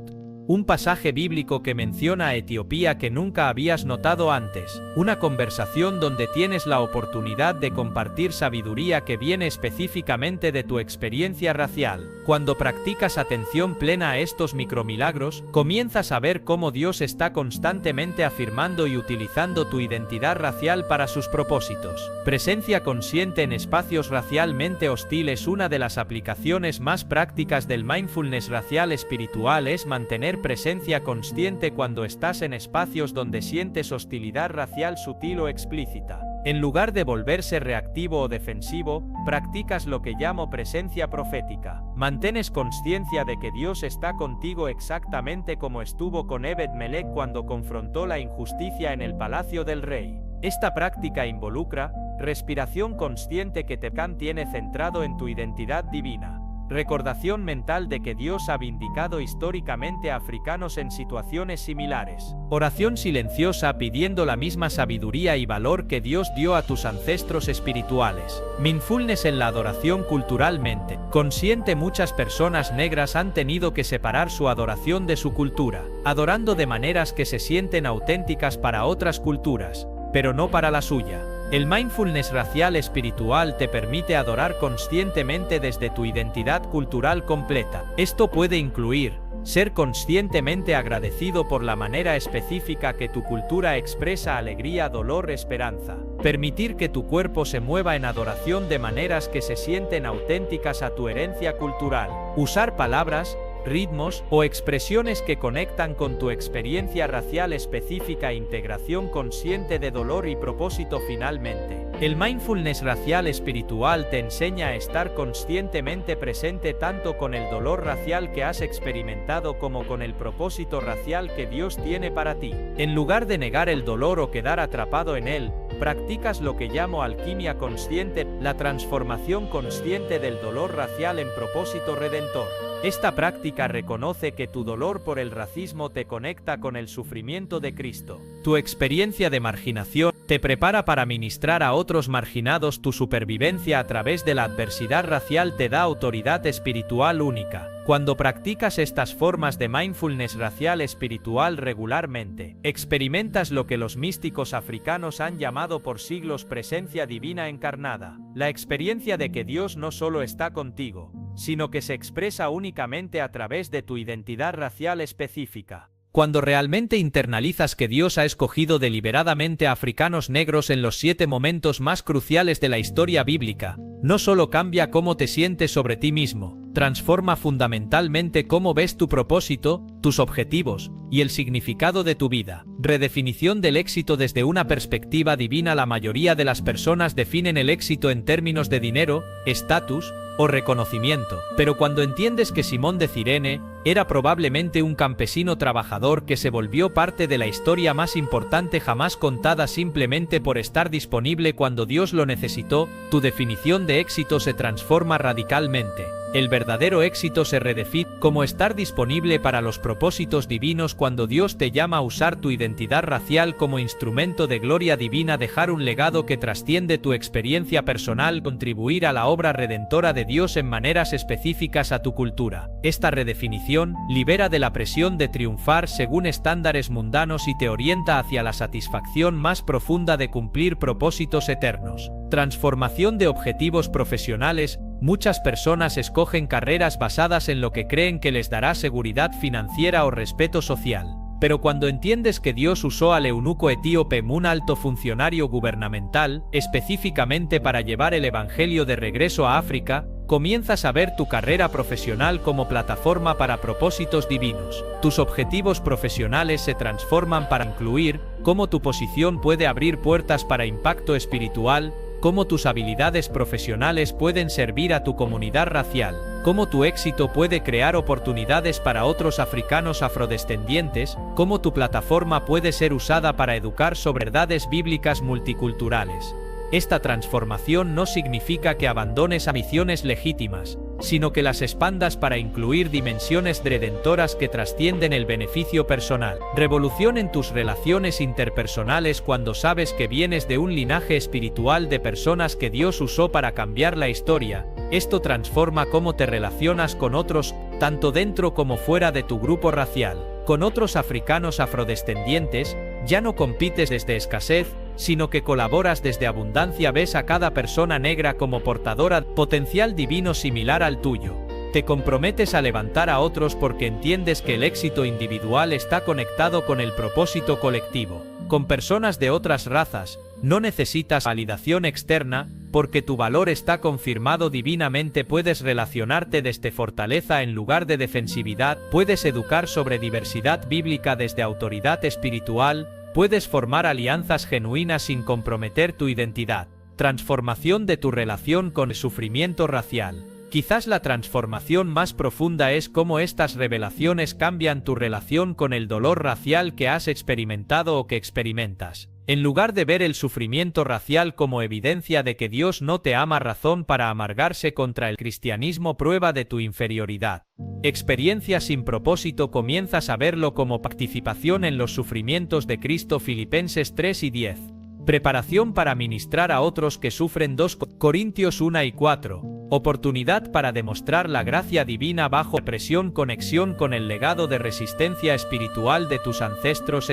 Un pasaje bíblico que menciona a Etiopía que nunca habías notado antes. Una conversación donde tienes la oportunidad de compartir sabiduría que viene específicamente de tu experiencia racial. Cuando practicas atención plena a estos micromilagros, comienzas a ver cómo Dios está constantemente afirmando y utilizando tu identidad racial para sus propósitos. Presencia consciente en espacios racialmente hostiles. Una de las aplicaciones más prácticas del mindfulness racial espiritual es mantener presencia consciente cuando estás en espacios donde sientes hostilidad racial sutil o explícita. En lugar de volverse reactivo o defensivo, practicas lo que llamo presencia profética. Mantienes conciencia de que Dios está contigo exactamente como estuvo con Ebed-Melech cuando confrontó la injusticia en el palacio del rey. Esta práctica involucra respiración consciente que te mantiene centrado en tu identidad divina. Recordación mental de que Dios ha vindicado históricamente a africanos en situaciones similares. Oración silenciosa pidiendo la misma sabiduría y valor que Dios dio a tus ancestros espirituales. Mindfulness en la adoración culturalmente. Consciente, muchas personas negras han tenido que separar su adoración de su cultura, adorando de maneras que se sienten auténticas para otras culturas, pero no para la suya. El mindfulness racial espiritual te permite adorar conscientemente desde tu identidad cultural completa. Esto puede incluir ser conscientemente agradecido por la manera específica que tu cultura expresa alegría, dolor, esperanza. Permitir que tu cuerpo se mueva en adoración de maneras que se sienten auténticas a tu herencia cultural. Usar palabras, ritmos o expresiones que conectan con tu experiencia racial específica. Integración consciente de dolor y propósito. Finalmente, el mindfulness racial espiritual te enseña a estar conscientemente presente tanto con el dolor racial que has experimentado como con el propósito racial que Dios tiene para ti. En lugar de negar el dolor o quedar atrapado en él, practicas lo que llamo alquimia consciente, la transformación consciente del dolor racial en propósito redentor. Esta práctica reconoce que tu dolor por el racismo te conecta con el sufrimiento de Cristo. Tu experiencia de marginación te prepara para ministrar a otros marginados. Tu supervivencia a través de la adversidad racial te da autoridad espiritual única. Cuando practicas estas formas de mindfulness racial espiritual regularmente, experimentas lo que los místicos africanos han llamado por siglos presencia divina encarnada. La experiencia de que Dios no solo está contigo, sino que se expresa únicamente a través de tu identidad racial específica. Cuando realmente internalizas que Dios ha escogido deliberadamente a africanos negros en los 7 momentos más cruciales de la historia bíblica, no solo cambia cómo te sientes sobre ti mismo, transforma fundamentalmente cómo ves tu propósito, tus objetivos y el significado de tu vida. Redefinición del éxito desde una perspectiva divina. La mayoría de las personas definen el éxito en términos de dinero, estatus o reconocimiento. Pero cuando entiendes que Simón de Cirene era probablemente un campesino trabajador que se volvió parte de la historia más importante jamás contada simplemente por estar disponible cuando Dios lo necesitó, tu definición de éxito se transforma radicalmente. El verdadero éxito se redefine como estar disponible para los propósitos divinos cuando Dios te llama a usar tu identidad racial como instrumento de gloria divina, dejar un legado que trasciende tu experiencia personal, contribuir a la obra redentora de Dios en maneras específicas a tu cultura. Esta redefinición libera de la presión de triunfar según estándares mundanos y te orienta hacia la satisfacción más profunda de cumplir propósitos eternos. Transformación de objetivos profesionales. Muchas personas escogen carreras basadas en lo que creen que les dará seguridad financiera o respeto social. Pero cuando entiendes que Dios usó al eunuco etíope, un alto funcionario gubernamental, específicamente para llevar el evangelio de regreso a África, comienzas a ver tu carrera profesional como plataforma para propósitos divinos. Tus objetivos profesionales se transforman para incluir cómo tu posición puede abrir puertas para impacto espiritual, cómo tus habilidades profesionales pueden servir a tu comunidad racial, cómo tu éxito puede crear oportunidades para otros africanos afrodescendientes, cómo tu plataforma puede ser usada para educar sobre verdades bíblicas multiculturales. Esta transformación no significa que abandones ambiciones legítimas, sino que las expandas para incluir dimensiones redentoras que trascienden el beneficio personal. Revolución en tus relaciones interpersonales. Cuando sabes que vienes de un linaje espiritual de personas que Dios usó para cambiar la historia, esto transforma cómo te relacionas con otros, tanto dentro como fuera de tu grupo racial. Con otros africanos afrodescendientes, ya no compites desde escasez, sino que colaboras desde abundancia. Ves a cada persona negra como portadora de potencial divino similar al tuyo. Te comprometes a levantar a otros porque entiendes que el éxito individual está conectado con el propósito colectivo. Con personas de otras razas, no necesitas validación externa, porque tu valor está confirmado divinamente. Puedes relacionarte desde fortaleza en lugar de defensividad, puedes educar sobre diversidad bíblica desde autoridad espiritual, puedes formar alianzas genuinas sin comprometer tu identidad. Transformación de tu relación con el sufrimiento racial. Quizás la transformación más profunda es cómo estas revelaciones cambian tu relación con el dolor racial que has experimentado o que experimentas. En lugar de ver el sufrimiento racial como evidencia de que Dios no te ama, razón para amargarse contra el cristianismo, prueba de tu inferioridad, experiencia sin propósito, comienzas a verlo como participación en los sufrimientos de Cristo. Filipenses 3 y 10. Preparación para ministrar a otros que sufren. 2 Corintios 1 y 4. Oportunidad para demostrar la gracia divina bajo presión. Conexión con el legado de resistencia espiritual de tus ancestros.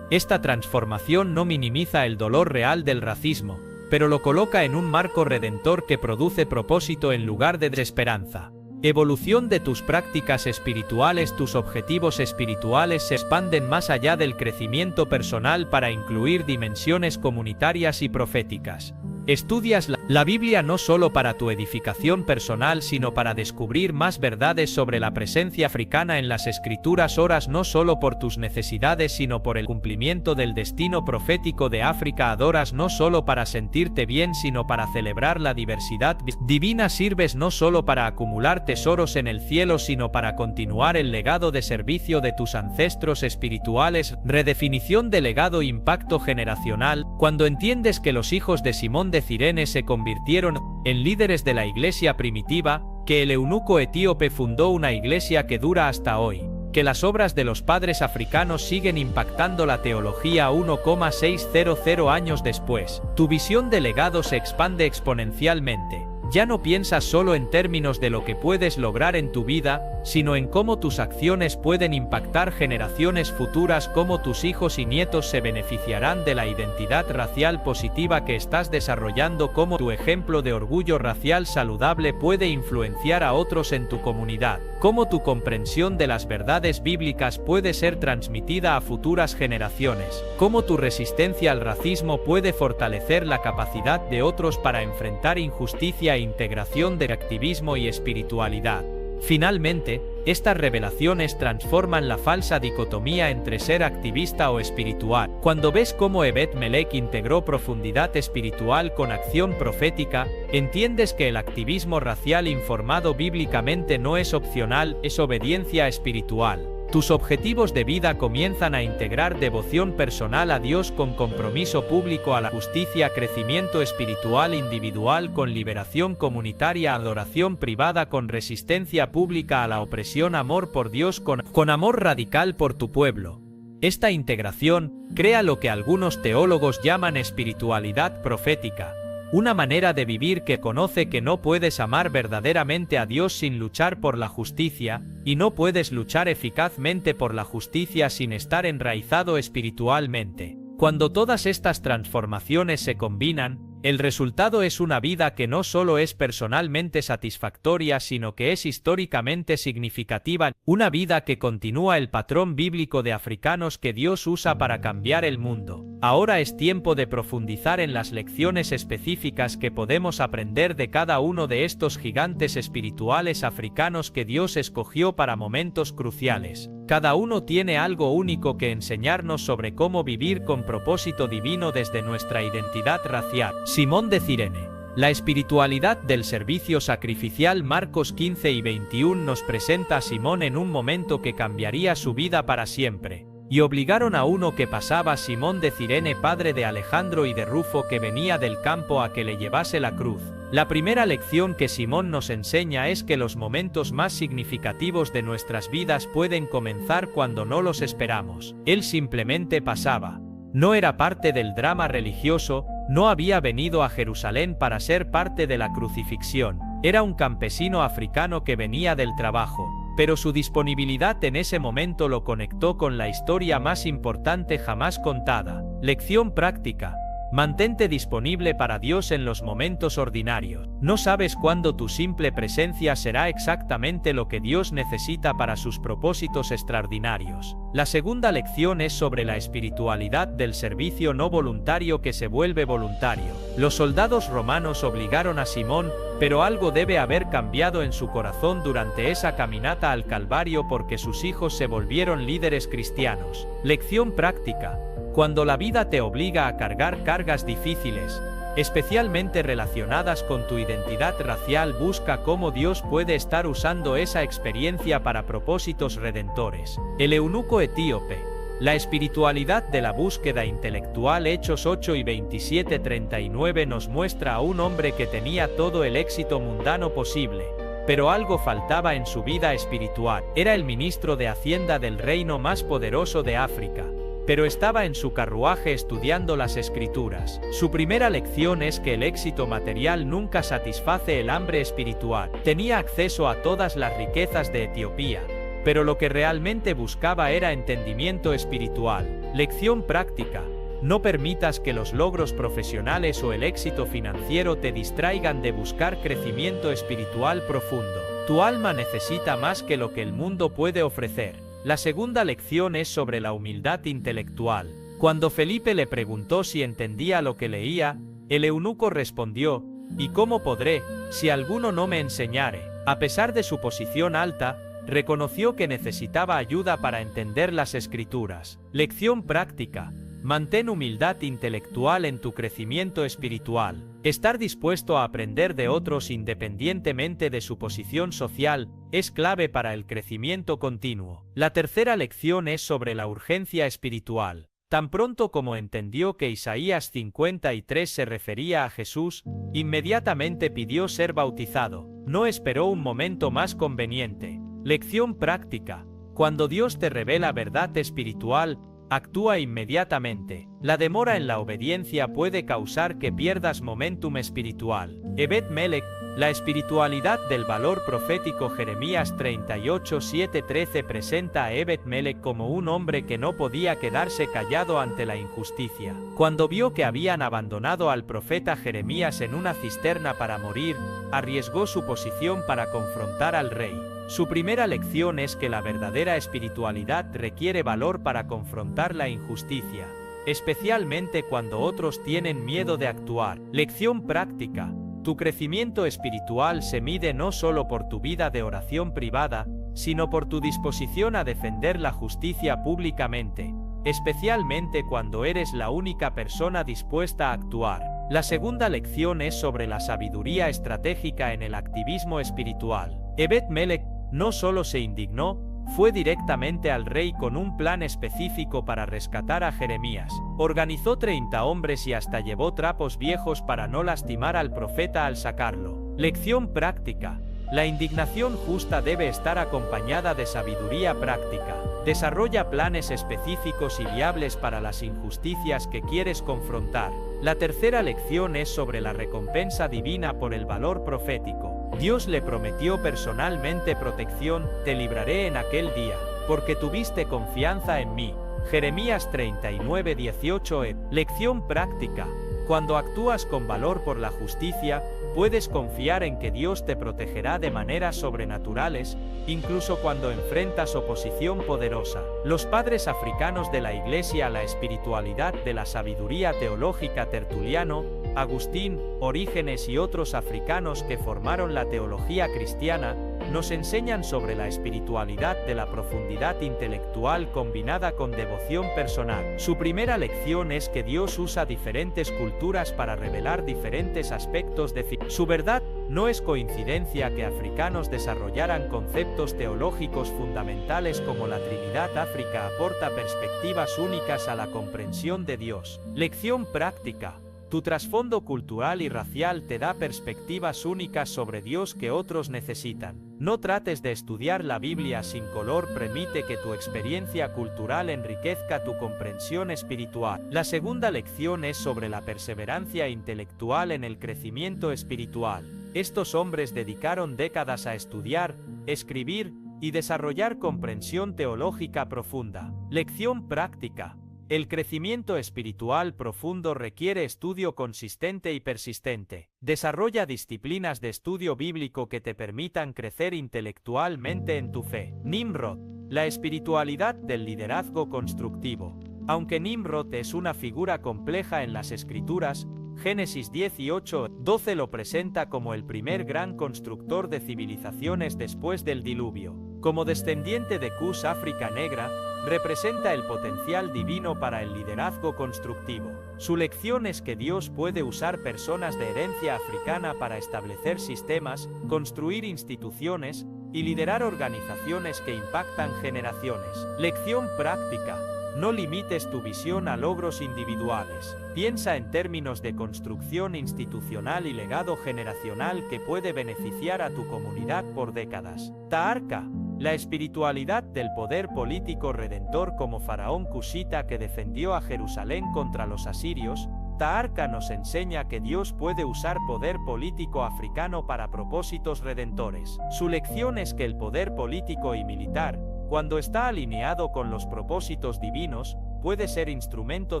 Esta transformación no minimiza el dolor real del racismo, pero lo coloca en un marco redentor que produce propósito en lugar de desesperanza. Evolución de tus prácticas espirituales. Tus objetivos espirituales se expanden más allá del crecimiento personal para incluir dimensiones comunitarias y proféticas. Estudias la Biblia no solo para tu edificación personal, sino para descubrir más verdades sobre la presencia africana en las Escrituras. Oras no solo por tus necesidades, sino por el cumplimiento del destino profético de África. Adoras no solo para sentirte bien, sino para celebrar la diversidad divina. Sirves no solo para acumular tesoros en el cielo, sino para continuar el legado de servicio de tus ancestros espirituales. Redefinición de legado. Impacto generacional. Cuando entiendes que los hijos de Simón de Cirene se convirtieron en líderes de la iglesia primitiva, que el eunuco etíope fundó una iglesia que dura hasta hoy, que las obras de los padres africanos siguen impactando la teología 1,600 años después, tu visión de legado se expande exponencialmente. Ya no piensas solo en términos de lo que puedes lograr en tu vida, sino en cómo tus acciones pueden impactar generaciones futuras, cómo tus hijos y nietos se beneficiarán de la identidad racial positiva que estás desarrollando, cómo tu ejemplo de orgullo racial saludable puede influenciar a otros en tu comunidad, cómo tu comprensión de las verdades bíblicas puede ser transmitida a futuras generaciones, cómo tu resistencia al racismo puede fortalecer la capacidad de otros para enfrentar injusticia e integración de activismo y espiritualidad. Finalmente, estas revelaciones transforman la falsa dicotomía entre ser activista o espiritual. Cuando ves cómo Ebed Melech integró profundidad espiritual con acción profética, entiendes que el activismo racial informado bíblicamente no es opcional, es obediencia espiritual. Tus objetivos de vida comienzan a integrar devoción personal a Dios con compromiso público a la justicia, crecimiento espiritual individual con liberación comunitaria, adoración privada con resistencia pública a la opresión, amor por Dios con amor radical por tu pueblo. Esta integración crea lo que algunos teólogos llaman espiritualidad profética. Una manera de vivir que conoce que no puedes amar verdaderamente a Dios sin luchar por la justicia, y no puedes luchar eficazmente por la justicia sin estar enraizado espiritualmente. Cuando todas estas transformaciones se combinan, el resultado es una vida que no solo es personalmente satisfactoria sino que es históricamente significativa, una vida que continúa el patrón bíblico de africanos que Dios usa para cambiar el mundo. Ahora es tiempo de profundizar en las lecciones específicas que podemos aprender de cada uno de estos gigantes espirituales africanos que Dios escogió para momentos cruciales. Cada uno tiene algo único que enseñarnos sobre cómo vivir con propósito divino desde nuestra identidad racial. Simón de Cirene. La espiritualidad del servicio sacrificial. Marcos 15 y 21 nos presenta a Simón en un momento que cambiaría su vida para siempre. Y obligaron a uno que pasaba, Simón de Cirene, padre de Alejandro y de Rufo, que venía del campo, a que le llevase la cruz. La primera lección que Simón nos enseña es que los momentos más significativos de nuestras vidas pueden comenzar cuando no los esperamos. Él simplemente pasaba. No era parte del drama religioso, no había venido a Jerusalén para ser parte de la crucifixión. Era un campesino africano que venía del trabajo. Pero su disponibilidad en ese momento lo conectó con la historia más importante jamás contada. Lección práctica. Mantente disponible para Dios en los momentos ordinarios. No sabes cuándo tu simple presencia será exactamente lo que Dios necesita para sus propósitos extraordinarios. La segunda lección es sobre la espiritualidad del servicio no voluntario que se vuelve voluntario. Los soldados romanos obligaron a Simón, pero algo debe haber cambiado en su corazón durante esa caminata al Calvario, porque sus hijos se volvieron líderes cristianos. Lección práctica. Cuando la vida te obliga a cargar cargas difíciles, especialmente relacionadas con tu identidad racial, busca cómo Dios puede estar usando esa experiencia para propósitos redentores. El eunuco etíope. La espiritualidad de la búsqueda intelectual. Hechos 8 y 27-39 nos muestra a un hombre que tenía todo el éxito mundano posible, pero algo faltaba en su vida espiritual. Era el ministro de Hacienda del reino más poderoso de África, pero estaba en su carruaje estudiando las Escrituras. Su primera lección es que el éxito material nunca satisface el hambre espiritual. Tenía acceso a todas las riquezas de Etiopía, pero lo que realmente buscaba era entendimiento espiritual. Lección práctica. No permitas que los logros profesionales o el éxito financiero te distraigan de buscar crecimiento espiritual profundo. Tu alma necesita más que lo que el mundo puede ofrecer. La segunda lección es sobre la humildad intelectual. Cuando Felipe le preguntó si entendía lo que leía, el eunuco respondió: ¿y cómo podré, si alguno no me enseñare? A pesar de su posición alta, reconoció que necesitaba ayuda para entender las Escrituras. Lección práctica. Mantén humildad intelectual en tu crecimiento espiritual. Estar dispuesto a aprender de otros independientemente de su posición social es clave para el crecimiento continuo. La tercera lección es sobre la urgencia espiritual. Tan pronto como entendió que Isaías 53 se refería a Jesús, inmediatamente pidió ser bautizado. No esperó un momento más conveniente. Lección práctica. Cuando Dios te revela verdad espiritual, actúa inmediatamente. La demora en la obediencia puede causar que pierdas momentum espiritual. Ebed Melech. La espiritualidad del valor profético. Jeremías 38:7-13 presenta a Ebed Melech como un hombre que no podía quedarse callado ante la injusticia. Cuando vio que habían abandonado al profeta Jeremías en una cisterna para morir, arriesgó su posición para confrontar al rey. Su primera lección es que la verdadera espiritualidad requiere valor para confrontar la injusticia, especialmente cuando otros tienen miedo de actuar. Lección práctica. Tu crecimiento espiritual se mide no solo por tu vida de oración privada, sino por tu disposición a defender la justicia públicamente, especialmente cuando eres la única persona dispuesta a actuar. La segunda lección es sobre la sabiduría estratégica en el activismo espiritual. Ebed-Melech no solo se indignó, fue directamente al rey con un plan específico para rescatar a Jeremías. Organizó 30 hombres y hasta llevó trapos viejos para no lastimar al profeta al sacarlo. Lección práctica. La indignación justa debe estar acompañada de sabiduría práctica. Desarrolla planes específicos y viables para las injusticias que quieres confrontar. La tercera lección es sobre la recompensa divina por el valor profético. Dios le prometió personalmente protección, te libraré en aquel día, porque tuviste confianza en mí. Jeremías 39:18. Lección práctica. Cuando actúas con valor por la justicia, puedes confiar en que Dios te protegerá de maneras sobrenaturales, incluso cuando enfrentas oposición poderosa. Los padres africanos de la Iglesia, la espiritualidad de la sabiduría teológica, Tertuliano, Agustín, Orígenes y otros africanos que formaron la teología cristiana, nos enseñan sobre la espiritualidad de la profundidad intelectual combinada con devoción personal. Su primera lección es que Dios usa diferentes culturas para revelar diferentes aspectos de su verdad. No es coincidencia que africanos desarrollaran conceptos teológicos fundamentales como la Trinidad. África aporta perspectivas únicas a la comprensión de Dios. Lección práctica. Tu trasfondo cultural y racial te da perspectivas únicas sobre Dios que otros necesitan. No trates de estudiar la Biblia sin color, permite que tu experiencia cultural enriquezca tu comprensión espiritual. La segunda lección es sobre la perseverancia intelectual en el crecimiento espiritual. Estos hombres dedicaron décadas a estudiar, escribir y desarrollar comprensión teológica profunda. Lección práctica. El crecimiento espiritual profundo requiere estudio consistente y persistente. Desarrolla disciplinas de estudio bíblico que te permitan crecer intelectualmente en tu fe. Nimrod, la espiritualidad del liderazgo constructivo. Aunque Nimrod es una figura compleja en las Escrituras, Génesis 18:12 lo presenta como el primer gran constructor de civilizaciones después del diluvio. Como descendiente de Cus, África Negra, representa el potencial divino para el liderazgo constructivo. Su lección es que Dios puede usar personas de herencia africana para establecer sistemas, construir instituciones y liderar organizaciones que impactan generaciones. Lección práctica. No limites tu visión a logros individuales. Piensa en términos de construcción institucional y legado generacional que puede beneficiar a tu comunidad por décadas. Taharka, la espiritualidad del poder político redentor como faraón cusita que defendió a Jerusalén contra los asirios. Taharka nos enseña que Dios puede usar poder político africano para propósitos redentores. Su lección es que el poder político y militar, cuando está alineado con los propósitos divinos, puede ser instrumento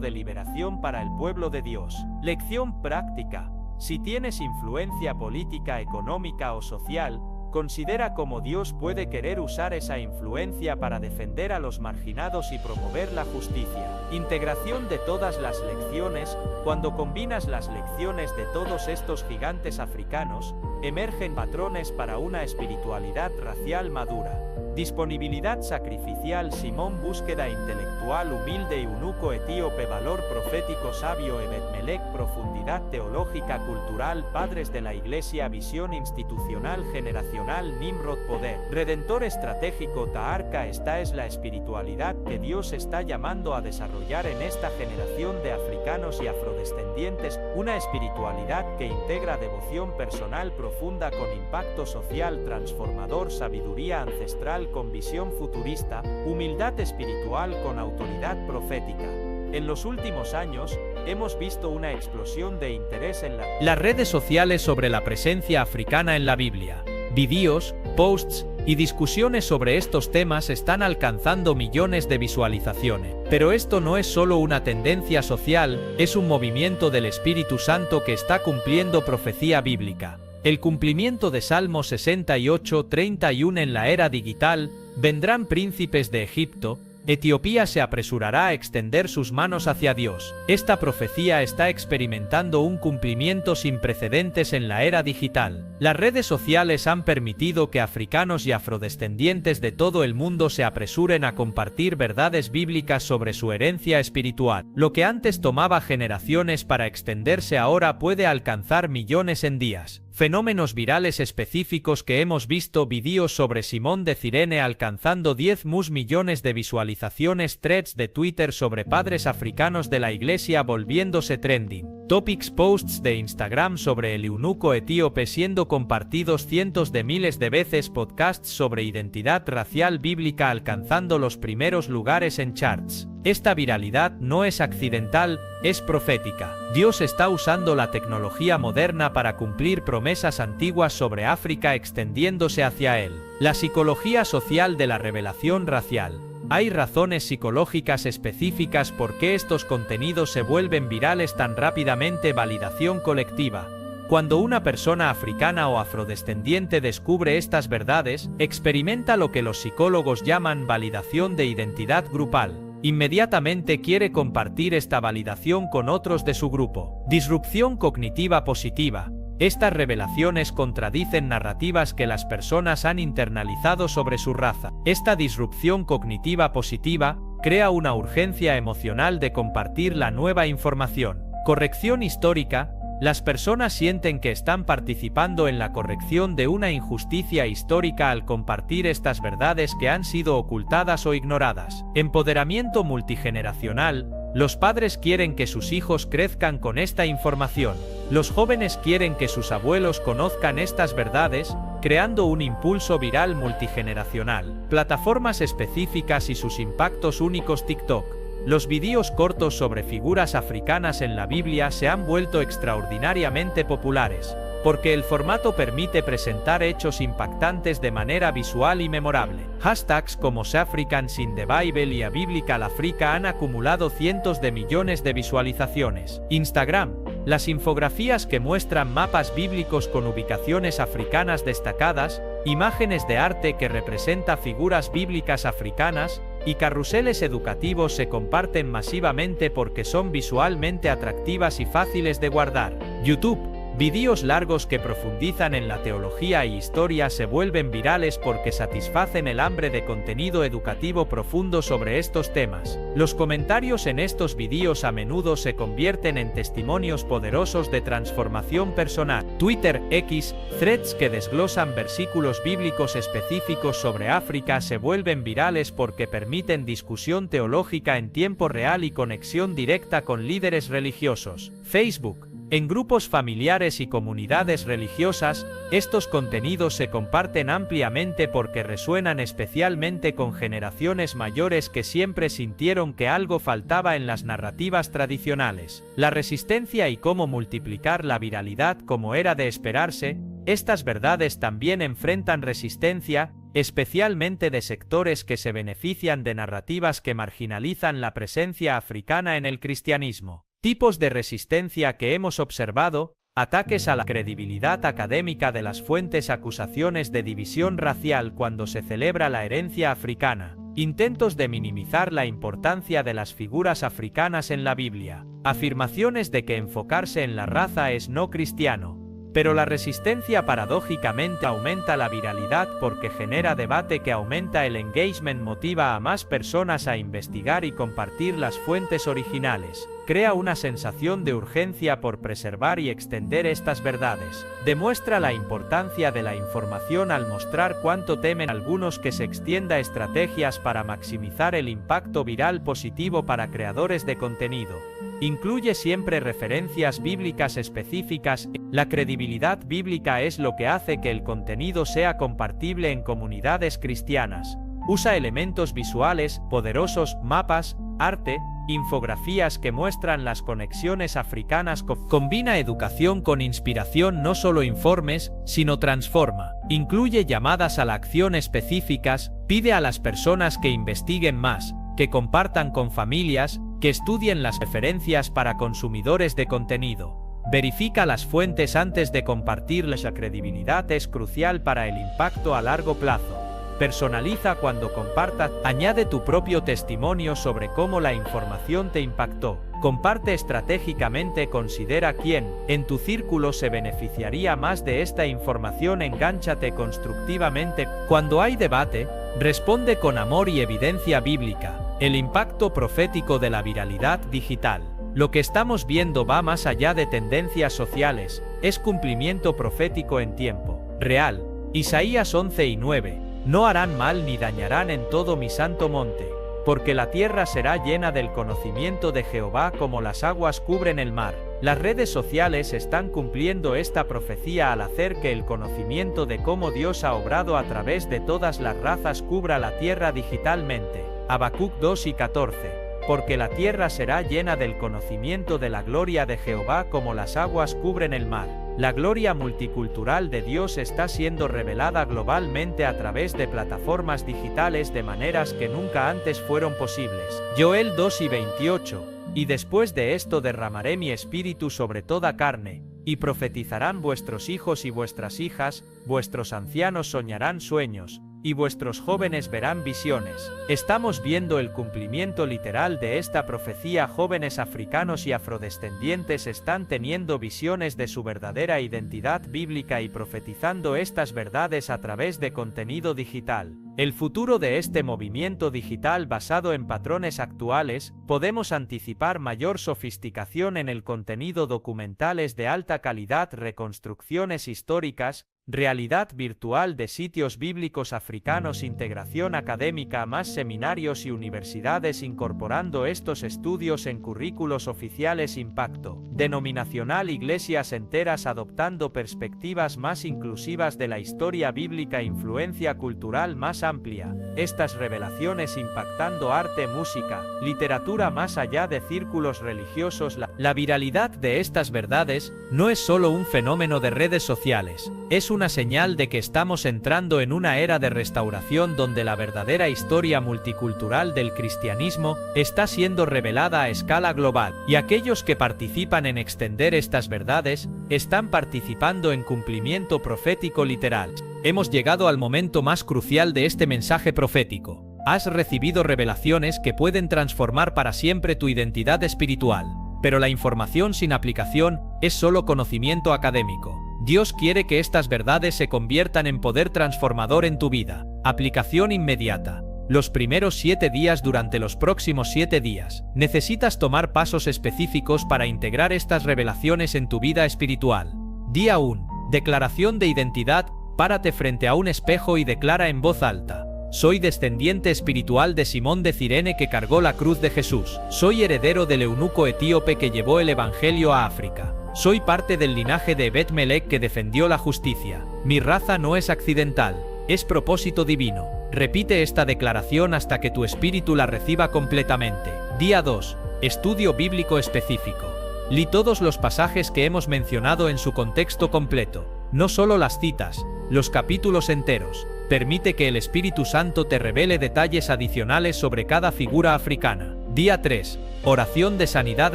de liberación para el pueblo de Dios. Lección práctica. Si tienes influencia política, económica o social, considera cómo Dios puede querer usar esa influencia para defender a los marginados y promover la justicia. Integración de todas las lecciones. Cuando combinas las lecciones de todos estos gigantes africanos, emergen patrones para una espiritualidad racial madura. Disponibilidad sacrificial, Simón, búsqueda intelectual humilde, eunuco etíope, valor profético sabio, Ebed-Melech, profundidad teológica cultural, padres de la Iglesia, visión institucional generacional, Nimrod, poder redentor estratégico, Taharka. Esta es la espiritualidad que Dios está llamando a desarrollar en esta generación de africanos y afrodescendientes, una espiritualidad que integra devoción personal profunda con impacto social transformador, sabiduría ancestral con visión futurista, humildad espiritual con autoridad profética. En los últimos años, hemos visto una explosión de interés en las redes sociales sobre la presencia africana en la Biblia. Vídeos, posts y discusiones sobre estos temas están alcanzando millones de visualizaciones. Pero esto no es solo una tendencia social, es un movimiento del Espíritu Santo que está cumpliendo profecía bíblica. El cumplimiento de Salmo 68:31 en la era digital, vendrán príncipes de Egipto, Etiopía se apresurará a extender sus manos hacia Dios. Esta profecía está experimentando un cumplimiento sin precedentes en la era digital. Las redes sociales han permitido que africanos y afrodescendientes de todo el mundo se apresuren a compartir verdades bíblicas sobre su herencia espiritual. Lo que antes tomaba generaciones para extenderse ahora puede alcanzar millones en días. Fenómenos virales específicos que hemos visto: vídeos sobre Simón de Cirene alcanzando 10 millones de visualizaciones, threads de Twitter sobre padres africanos de la iglesia volviéndose trending, topics posts de Instagram sobre el eunuco etíope siendo compartidos cientos de miles de veces, podcasts sobre identidad racial bíblica alcanzando los primeros lugares en charts. Esta viralidad no es accidental, es profética. Dios está usando la tecnología moderna para cumplir promesas antiguas sobre África extendiéndose hacia él. La psicología social de la revelación racial. Hay razones psicológicas específicas por qué estos contenidos se vuelven virales tan rápidamente. Validación colectiva. Cuando una persona africana o afrodescendiente descubre estas verdades, experimenta lo que los psicólogos llaman validación de identidad grupal. Inmediatamente quiere compartir esta validación con otros de su grupo. Disrupción cognitiva positiva. Estas revelaciones contradicen narrativas que las personas han internalizado sobre su raza. Esta disrupción cognitiva positiva crea una urgencia emocional de compartir la nueva información. Corrección histórica. Las personas sienten que están participando en la corrección de una injusticia histórica al compartir estas verdades que han sido ocultadas o ignoradas. Empoderamiento multigeneracional. Los padres quieren que sus hijos crezcan con esta información. Los jóvenes quieren que sus abuelos conozcan estas verdades, creando un impulso viral multigeneracional. Plataformas específicas y sus impactos únicos. TikTok. Los vídeos cortos sobre figuras africanas en la Biblia se han vuelto extraordinariamente populares, porque el formato permite presentar hechos impactantes de manera visual y memorable. Hashtags como SAfricans in the Bible y A Biblical Africa han acumulado cientos de millones de visualizaciones. Instagram. Las infografías que muestran mapas bíblicos con ubicaciones africanas destacadas, imágenes de arte que representa figuras bíblicas africanas, y carruseles educativos se comparten masivamente porque son visualmente atractivas y fáciles de guardar. YouTube. Vídeos largos que profundizan en la teología e historia se vuelven virales porque satisfacen el hambre de contenido educativo profundo sobre estos temas. Los comentarios en estos vídeos a menudo se convierten en testimonios poderosos de transformación personal. Twitter X. Threads que desglosan versículos bíblicos específicos sobre África se vuelven virales porque permiten discusión teológica en tiempo real y conexión directa con líderes religiosos. Facebook. En grupos familiares y comunidades religiosas, estos contenidos se comparten ampliamente porque resuenan especialmente con generaciones mayores que siempre sintieron que algo faltaba en las narrativas tradicionales. La resistencia y cómo multiplicar la viralidad. Como era de esperarse, estas verdades también enfrentan resistencia, especialmente de sectores que se benefician de narrativas que marginalizan la presencia africana en el cristianismo. Tipos de resistencia que hemos observado: ataques a la credibilidad académica de las fuentes, acusaciones de división racial cuando se celebra la herencia africana, intentos de minimizar la importancia de las figuras africanas en la Biblia, afirmaciones de que enfocarse en la raza es no cristiano. Pero la resistencia paradójicamente aumenta la viralidad porque genera debate que aumenta el engagement, motiva a más personas a investigar y compartir las fuentes originales, crea una sensación de urgencia por preservar y extender estas verdades, demuestra la importancia de la información al mostrar cuánto temen algunos que se extienda, estrategias para maximizar el impacto viral positivo para creadores de contenido. Incluye siempre referencias bíblicas específicas. La credibilidad bíblica es lo que hace que el contenido sea compartible en comunidades cristianas. Usa elementos visuales poderosos, mapas, arte, infografías que muestran las conexiones africanas. Combina educación con inspiración, no solo informes, sino transforma. Incluye llamadas a la acción específicas, pide a las personas que investiguen más, que compartan con familias, que estudien las referencias para consumidores de contenido. Verifica las fuentes antes de compartirlas. La credibilidad es crucial para el impacto a largo plazo. Personaliza cuando compartas. Añade tu propio testimonio sobre cómo la información te impactó. Comparte estratégicamente. Considera quién en tu círculo se beneficiaría más de esta información. Engánchate constructivamente. Cuando hay debate, responde con amor y evidencia bíblica. El impacto profético de la viralidad digital. Lo que estamos viendo va más allá de tendencias sociales, es cumplimiento profético en tiempo real. Isaías 11:9. No harán mal ni dañarán en todo mi santo monte, porque la tierra será llena del conocimiento de Jehová como las aguas cubren el mar. Las redes sociales están cumpliendo esta profecía al hacer que el conocimiento de cómo Dios ha obrado a través de todas las razas cubra la tierra digitalmente. Habacuc 2:14. Porque la tierra será llena del conocimiento de la gloria de Jehová como las aguas cubren el mar. La gloria multicultural de Dios está siendo revelada globalmente a través de plataformas digitales de maneras que nunca antes fueron posibles. Joel 2:28. Y después de esto derramaré mi espíritu sobre toda carne, y profetizarán vuestros hijos y vuestras hijas, vuestros ancianos soñarán sueños, y vuestros jóvenes verán visiones. Estamos viendo el cumplimiento literal de esta profecía. Jóvenes africanos y afrodescendientes están teniendo visiones de su verdadera identidad bíblica y profetizando estas verdades a través de contenido digital. El futuro de este movimiento digital basado en patrones actuales, podemos anticipar mayor sofisticación en el contenido, documentales de alta calidad, reconstrucciones históricas, realidad virtual de sitios bíblicos africanos, integración académica, más seminarios y universidades incorporando estos estudios en currículos oficiales, impacto denominacional, iglesias enteras adoptando perspectivas más inclusivas de la historia bíblica, influencia cultural más amplia. Estas revelaciones impactando arte, música, literatura más allá de círculos religiosos. La viralidad de estas verdades no es solo un fenómeno de redes sociales, es una señal de que estamos entrando en una era de restauración donde la verdadera historia multicultural del cristianismo está siendo revelada a escala global, y aquellos que participan en extender estas verdades están participando en cumplimiento profético literal. Hemos llegado al momento más crucial de este mensaje profético. Has recibido revelaciones que pueden transformar para siempre tu identidad espiritual, pero la información sin aplicación es solo conocimiento académico. Dios quiere que estas verdades se conviertan en poder transformador en tu vida. Aplicación inmediata. Los primeros 7 días. Durante los próximos 7 días, necesitas tomar pasos específicos para integrar estas revelaciones en tu vida espiritual. Día 1. Declaración de identidad. Párate frente a un espejo y declara en voz alta: soy descendiente espiritual de Simón de Cirene que cargó la cruz de Jesús. Soy heredero del eunuco etíope que llevó el evangelio a África. Soy parte del linaje de Bet-Melech que defendió la justicia. Mi raza no es accidental, es propósito divino. Repite esta declaración hasta que tu espíritu la reciba completamente. Día 2. Estudio bíblico específico. Lee todos los pasajes que hemos mencionado en su contexto completo, no solo las citas, los capítulos enteros. Permite que el Espíritu Santo te revele detalles adicionales sobre cada figura africana. Día 3. Oración de sanidad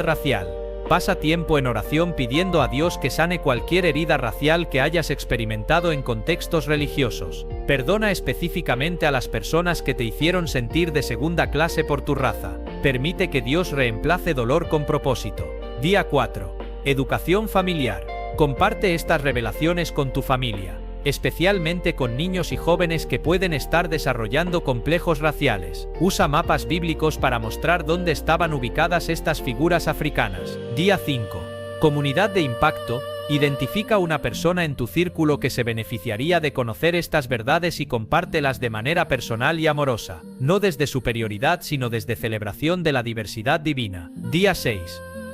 racial. Pasa tiempo en oración pidiendo a Dios que sane cualquier herida racial que hayas experimentado en contextos religiosos. Perdona específicamente a las personas que te hicieron sentir de segunda clase por tu raza. Permite que Dios reemplace dolor con propósito. Día 4. Educación familiar. Comparte estas revelaciones con tu familia, especialmente con niños y jóvenes que pueden estar desarrollando complejos raciales. Usa mapas bíblicos para mostrar dónde estaban ubicadas estas figuras africanas. Día 5. Comunidad de impacto. Identifica una persona en tu círculo que se beneficiaría de conocer estas verdades y compártelas de manera personal y amorosa, no desde superioridad sino desde celebración de la diversidad divina. Día 6.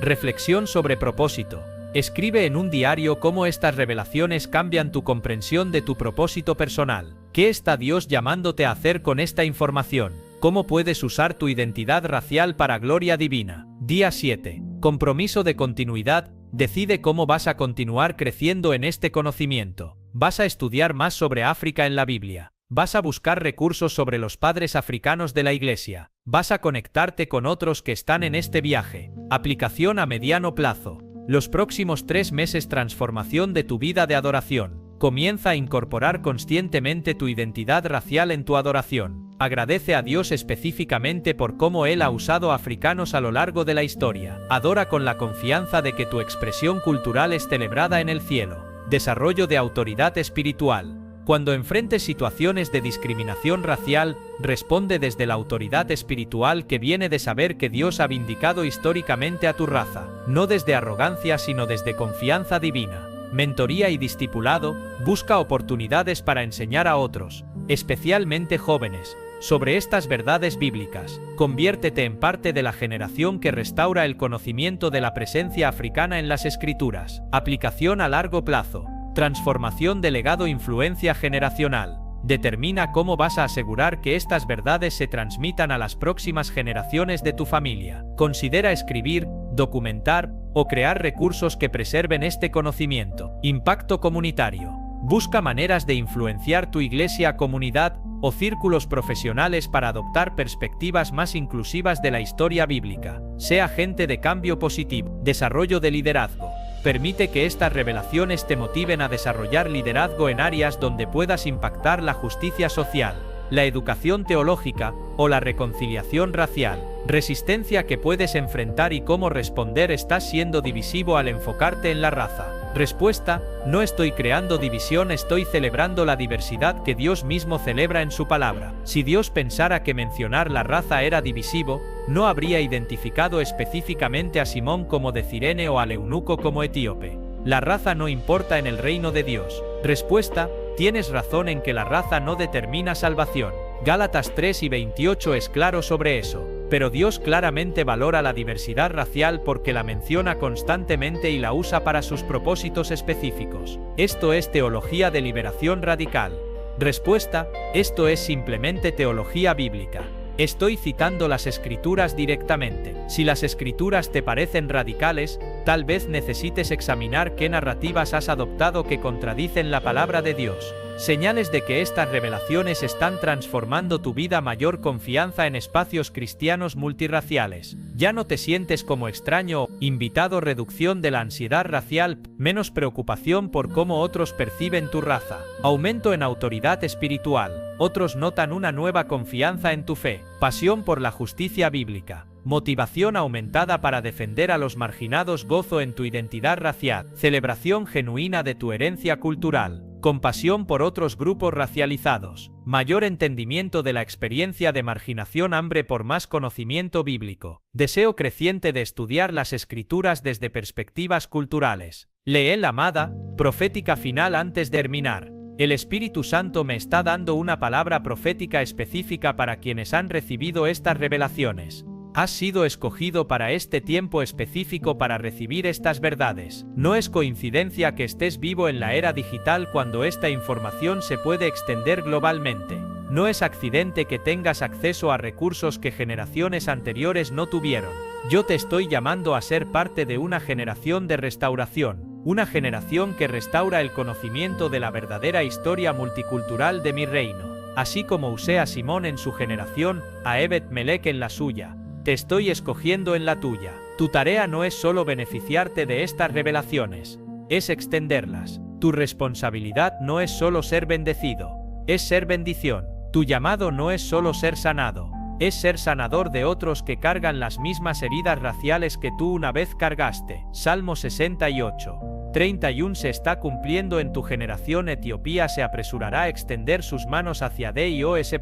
Reflexión sobre propósito. Escribe en un diario cómo estas revelaciones cambian tu comprensión de tu propósito personal. ¿Qué está Dios llamándote a hacer con esta información? ¿Cómo puedes usar tu identidad racial para gloria divina? Día 7. Compromiso de continuidad. Decide cómo vas a continuar creciendo en este conocimiento. ¿Vas a estudiar más sobre África en la Biblia? ¿Vas a buscar recursos sobre los padres africanos de la Iglesia? ¿Vas a conectarte con otros que están en este viaje? Aplicación a mediano plazo. Los próximos 3 meses. Transformación de tu vida de adoración. Comienza a incorporar conscientemente tu identidad racial en tu adoración. Agradece a Dios específicamente por cómo Él ha usado africanos a lo largo de la historia. Adora con la confianza de que tu expresión cultural es celebrada en el cielo. Desarrollo de autoridad espiritual. Cuando enfrentes situaciones de discriminación racial, responde desde la autoridad espiritual que viene de saber que Dios ha vindicado históricamente a tu raza, no desde arrogancia sino desde confianza divina. Mentoría y discipulado, busca oportunidades para enseñar a otros, especialmente jóvenes, sobre estas verdades bíblicas. Conviértete en parte de la generación que restaura el conocimiento de la presencia africana en las Escrituras. Aplicación a largo plazo. Transformación de legado, influencia generacional. Determina cómo vas a asegurar que estas verdades se transmitan a las próximas generaciones de tu familia. Considera escribir, documentar o crear recursos que preserven este conocimiento. Impacto comunitario. Busca maneras de influenciar tu iglesia, comunidad o círculos profesionales para adoptar perspectivas más inclusivas de la historia bíblica. Sea agente de cambio positivo. Desarrollo de liderazgo. Permite que estas revelaciones te motiven a desarrollar liderazgo en áreas donde puedas impactar la justicia social, la educación teológica o la reconciliación racial. Resistencia que puedes enfrentar y cómo responder. Estás siendo divisivo al enfocarte en la raza. Respuesta: no estoy creando división, estoy celebrando la diversidad que Dios mismo celebra en su palabra. Si Dios pensara que mencionar la raza era divisivo, no habría identificado específicamente a Simón como de Cirene o al eunuco como etíope. La raza no importa en el reino de Dios. Respuesta: tienes razón en que la raza no determina salvación. Gálatas 3:28 es claro sobre eso. Pero Dios claramente valora la diversidad racial porque la menciona constantemente y la usa para sus propósitos específicos. Esto es teología de liberación radical. Respuesta: esto es simplemente teología bíblica. Estoy citando las Escrituras directamente. Si las Escrituras te parecen radicales, tal vez necesites examinar qué narrativas has adoptado que contradicen la palabra de Dios. Señales de que estas revelaciones están transformando tu vida. Mayor confianza en espacios cristianos multirraciales. Ya no te sientes como extraño o invitado. Reducción de la ansiedad racial. Menos preocupación por cómo otros perciben tu raza. Aumento en autoridad espiritual. Otros notan una nueva confianza en tu fe. Pasión por la justicia bíblica. Motivación aumentada para defender a los marginados. Gozo en tu identidad racial. Celebración genuina de tu herencia cultural. Compasión por otros grupos racializados. Mayor entendimiento de la experiencia de marginación. Hambre por más conocimiento bíblico. Deseo creciente de estudiar las Escrituras desde perspectivas culturales. Lee la amada profética final. Antes de terminar, el Espíritu Santo me está dando una palabra profética específica para quienes han recibido estas revelaciones. Has sido escogido para este tiempo específico para recibir estas verdades. No es coincidencia que estés vivo en la era digital cuando esta información se puede extender globalmente. No es accidente que tengas acceso a recursos que generaciones anteriores no tuvieron. Yo te estoy llamando a ser parte de una generación de restauración, una generación que restaura el conocimiento de la verdadera historia multicultural de mi reino. Así como usé a Simón en su generación, a Ebed Melech en la suya, te estoy escogiendo en la tuya. Tu tarea no es solo beneficiarte de estas revelaciones, es extenderlas. Tu responsabilidad no es solo ser bendecido, es ser bendición. Tu llamado no es solo ser sanado, es ser sanador de otros que cargan las mismas heridas raciales que tú una vez cargaste. Salmo 68:31 se está cumpliendo en tu generación. Etiopía se apresurará a extender sus manos hacia Dios.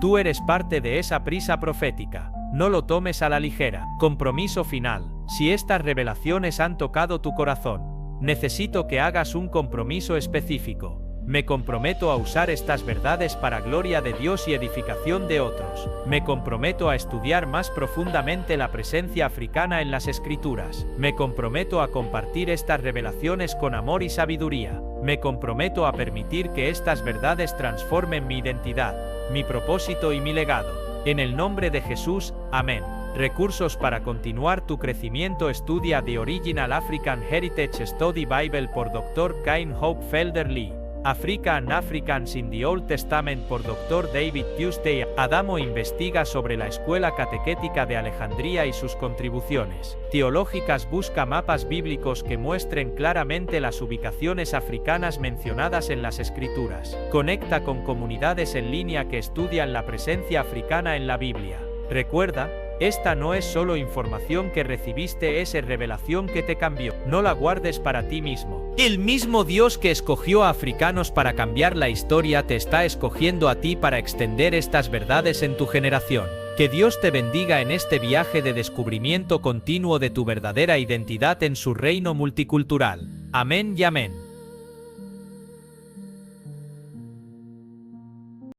Tú eres parte de esa prisa profética. No lo tomes a la ligera. Compromiso final. Si estas revelaciones han tocado tu corazón, necesito que hagas un compromiso específico. Me comprometo a usar estas verdades para gloria de Dios y edificación de otros. Me comprometo a estudiar más profundamente la presencia africana en las Escrituras. Me comprometo a compartir estas revelaciones con amor y sabiduría. Me comprometo a permitir que estas verdades transformen mi identidad, mi propósito y mi legado. En el nombre de Jesús, amén. Recursos para continuar tu crecimiento. Estudia The Original African Heritage Study Bible por Dr. Cain Hope Felder Lee. Africa and Africans in the Old Testament por Dr. David Tuesday. Adamo investiga sobre la escuela catequética de Alejandría y sus contribuciones teológicas. Busca mapas bíblicos que muestren claramente las ubicaciones africanas mencionadas en las Escrituras. Conecta con comunidades en línea que estudian la presencia africana en la Biblia. Recuerda, esta no es solo información que recibiste, es revelación que te cambió. No la guardes para ti mismo. El mismo Dios que escogió a africanos para cambiar la historia te está escogiendo a ti para extender estas verdades en tu generación. Que Dios te bendiga en este viaje de descubrimiento continuo de tu verdadera identidad en su reino multicultural. Amén y amén.